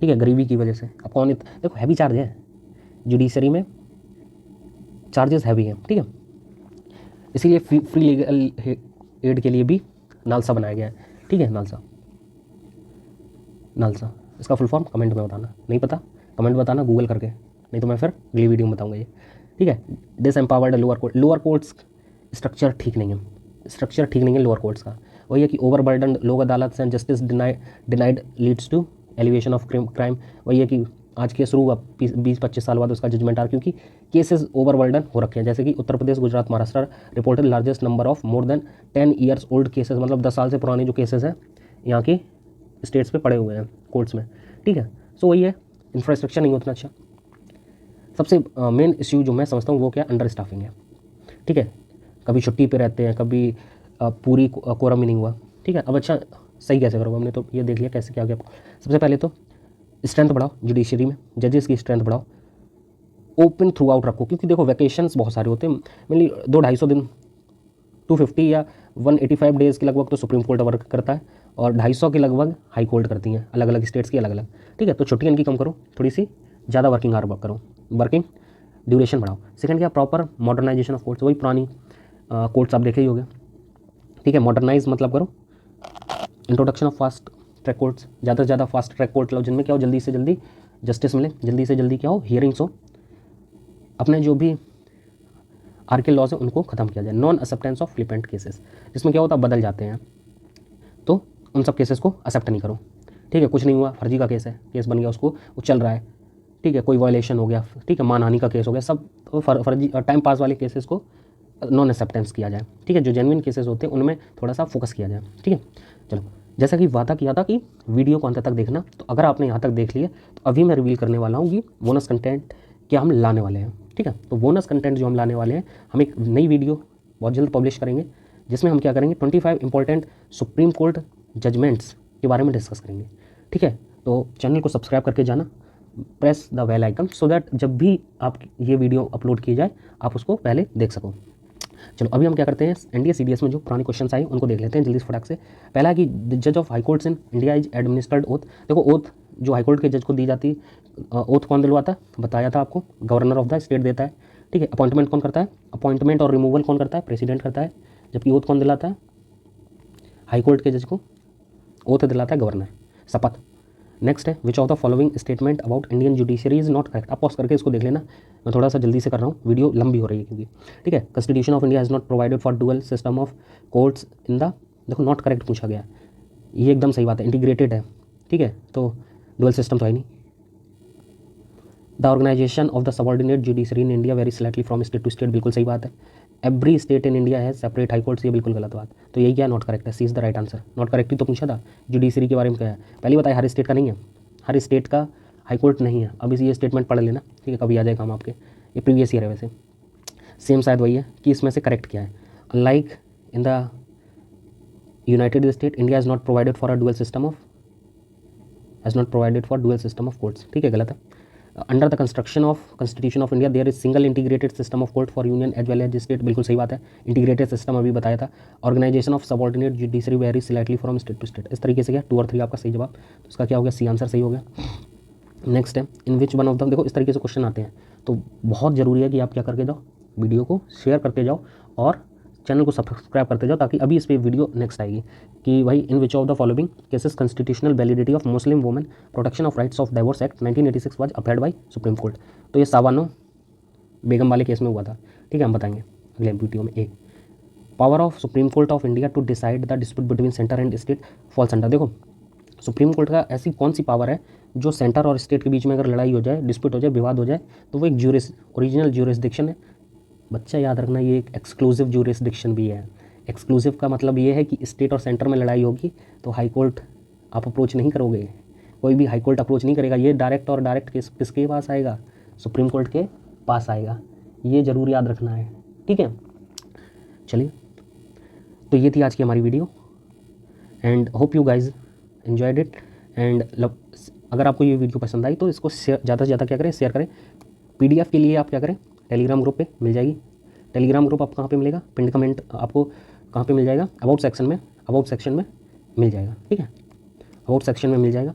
ठीक है, गरीबी की वजह से। अब कौन देखो हैवी चार्ज है जुडिशरी में, चार्जेस हैवी हैं। ठीक है, इसीलिए फ्री लीगल एड के लिए भी नालसा बनाया गया है। ठीक है, नालसा इसका फुल फॉर्म कमेंट में बताना, नहीं पता कमेंट बताना गूगल करके, नहीं तो मैं फिर अगली वीडियो में बताऊंगा ये। ठीक है, this empowered lower courts structure ठीक नहीं है, स्ट्रक्चर ठीक नहीं है लोअर कोर्ट्स का। वही है कि over burden Lok Adalat and justice denied leads to elevation of crime. वही है कि आज केस शुरू हुआ 20-25 साल बाद उसका जजमेंट आ, क्योंकि केसेस ओवर बर्डन हो रखे हैं। जैसे कि Uttar Pradesh, Gujarat, Maharashtra reported largest number of more than 10 years old cases, मतलब 10 साल से पुराने जो केसेस हैं यहाँ की स्टेट्स पे पड़े हुए हैं कोर्ट्स में। ठीक है, सो वही है, इंफ्रास्ट्रक्चर नहीं उतना अच्छा। सबसे मेन इश्यू जो मैं समझता हूँ वो क्या, अंडर स्टाफिंग है। ठीक है, कभी छुट्टी पे रहते हैं, कभी पूरी कोरम ही नहीं हुआ। ठीक है, अब अच्छा सही कैसे करोगे, हमने तो ये देख लिया कैसे क्या हो गया। सबसे पहले तो स्ट्रेंथ बढ़ाओ जुडिशरी में, जजेस की स्ट्रेंथ बढ़ाओ, ओपन थ्रू आउट रखो, क्योंकि देखो वैकेशंस बहुत सारे होते हैं, मेनली 200-250 दिन 250 या 185 डेज़ के लगभग तो सुप्रीम कोर्ट वर्क करता है और 250 के लगभग हाई कोर्ट करती हैं, अलग अलग स्टेट्स की अलग अलग। ठीक है, तो छुट्टियाँ इनकी कम करो, थोड़ी सी ज़्यादा वर्किंग आवर करो, वर्किंग ड्यूरेशन बढ़ाओ। सेकंड क्या, प्रॉपर मॉडर्नाइजेशन ऑफ कोर्ट्स, वही पुरानी कोर्ट्स आप देखे ही होंगे। ठीक है, मॉडर्नाइज मतलब करो, introduction of fast track courts, ज़्यादा से ज़्यादा फास्ट ट्रैक कोर्ट लो जिनमें क्या हो, जल्दी से जल्दी जस्टिस मिले, जल्दी से जल्दी क्या हो, हियरिंग्स हो, अपने जो भी आर्किल लॉज है उनको खत्म किया जाए। Non acceptance of flippant cases, जिसमें क्या होता है बदल जाते हैं, तो उन सब केसेस को एक्सेप्ट नहीं करो। ठीक है, कुछ नहीं हुआ, फर्जी का केस है, केस बन गया, उसको वो चल रहा है। ठीक है, कोई वायलेशन हो गया, ठीक है, मानहानि का केस हो गया, सब फर्जी टाइम पास वाले केसेस को नॉन एक्सेप्टेंस किया जाए। ठीक है, जो जेन्युइन केसेस होते हैं उनमें थोड़ा सा फोकस किया जाए। ठीक है, चलो, जैसा कि वादा किया था कि वीडियो को अंत तक देखना, तो अगर आपने यहाँ तक देख लिया तो अभी मैं रिवील करने वाला हूँ कि बोनस कंटेंट क्या हम लाने वाले हैं। ठीक है, तो बोनस कंटेंट जो हम लाने वाले हैं, हम एक नई वीडियो बहुत जल्द पब्लिश करेंगे जिसमें हम क्या करेंगे, 25 इंपॉर्टेंट सुप्रीम कोर्ट जजमेंट्स के बारे में डिस्कस करेंगे। ठीक है, तो चैनल को सब्सक्राइब करके जाना, press the bell icon so that जब भी आप ये वीडियो अपलोड की जाए आप उसको पहले देख सको। चलो, अभी हम क्या करते हैं, एनडीए सीडीएस में जो पुराने क्वेश्चन आए उनको देख लेते हैं जल्दी से फटाक से। पहला है कि द जज of high courts in India is administered oath. देखो, ओथ जो हाई कोर्ट के जज को दी जाती है, ओथ कौन दिलवाता है, बताया था आपको, गवर्नर ऑफ द स्टेट देता है। ठीक है, अपॉइंटमेंट कौन करता है, अपॉइंटमेंट और रिमूवल कौन करता है, प्रेसिडेंट करता है, जबकि ओथ कौन दिलाता है, हाई कोर्ट के जज को ओथ दिलाता है गवर्नर, शपथ। नेक्स्ट है, विच of the following statement about Indian judiciary is not correct. आप पॉज करके इसको देख लेना, मैं थोड़ा सा जल्दी से कर रहा हूँ, वीडियो लंबी हो रही है क्योंकि। ठीक है, constitution of India has not provided for dual system of courts in the, देखो नॉट करेक्ट पूछा गया, ये एकदम सही बात है, इंटीग्रेटेड है। ठीक है, तो डुअल सिस्टम तो है नहीं। The organisation of the subordinate judiciary in India very slightly from state to state, बिल्कुल सही बात है। एवरी स्टेट इन इंडिया है सेपरेट हाई कोर्ट्स, ये बिल्कुल गलत बात। तो यही क्या नॉट करेक्ट है, C is the right answer. Not correct ही तो पूछा था, जुडिशरी के बारे में क्या है, पहले बताया हर स्टेट का नहीं है, हर स्टेट का हाई कोर्ट नहीं है। अब इसी ये स्टेटमेंट पढ़ लेना, ठीक है, कभी आ जाए काम आपके, ये प्रीवियस ईयर है वैसे, सेम शायद वही है कि इसमें से करेक्ट क्या है। Like in the united state India is not provided for a dual system of, has not provided for dual system of courts, ठीक है, गलत है। Under the construction of constitution of India there is single integrated system of court for union as well as state, बिल्कुल सही बात है, integrated system अभी बताया था। Organisation of subordinate judiciary very slightly from state to state, इस तरीके से क्या 2 और 3 आपका सही जवाब, तो इसका क्या हो गया, सी आंसर सही हो गया। नेक्स्ट है, इन विच वन ऑफ द, देखो इस तरीके से क्वेश्चन आते हैं, तो बहुत ज़रूरी है कि आप क्या करके जाओ, वीडियो को शेयर करते जाओ और चैनल को सब्सक्राइब करते जाओ, ताकि अभी इस पर वीडियो नेक्स्ट आएगी कि भाई in which of the following cases constitutional validity of Muslim women protection of rights of divorce act 1986 was appeared by supreme court. तो ये सावानो बेगम वाले केस में हुआ था। ठीक है, हम बताएंगे अगले वीडियो में। एक, power of supreme court of India to decide the dispute between centre and state falls under, देखो सुप्रीम कोर्ट का ऐसी कौन सी पावर है जो सेंटर और स्टेट के बीच में अगर लड़ाई हो जाए, डिस्प्यूट हो जाए, विवाद हो जाए, तो वो एक ओरिजिनल ज्यूरिसडिक्शन है। बच्चा याद रखना, ये एक एक्सक्लूसिव ज्यूरिसडिक्शन भी है। एक्सक्लूसिव का मतलब ये है कि स्टेट और सेंटर में लड़ाई होगी तो हाई कोर्ट आप अप्रोच नहीं करोगे, कोई भी हाई कोर्ट अप्रोच नहीं करेगा, ये डायरेक्ट और डायरेक्ट केस किसके पास आएगा, सुप्रीम कोर्ट के पास आएगा, ये ज़रूर याद रखना है। ठीक है, चलिए, तो ये थी आज की हमारी video and hope you guys enjoyed it. And अगर आपको ये वीडियो पसंद आई तो इसको ज़्यादा से ज़्यादा क्या करें, शेयर करें। PDF के लिए आप क्या करें, टेलीग्राम ग्रुप पे मिल जाएगी। टेलीग्राम ग्रुप आपको कहाँ पे मिलेगा, पिन कमेंट आपको कहाँ पे मिल जाएगा, अबाउट सेक्शन में, अबाउट सेक्शन में मिल जाएगा। ठीक है, अबाउट सेक्शन में मिल जाएगा।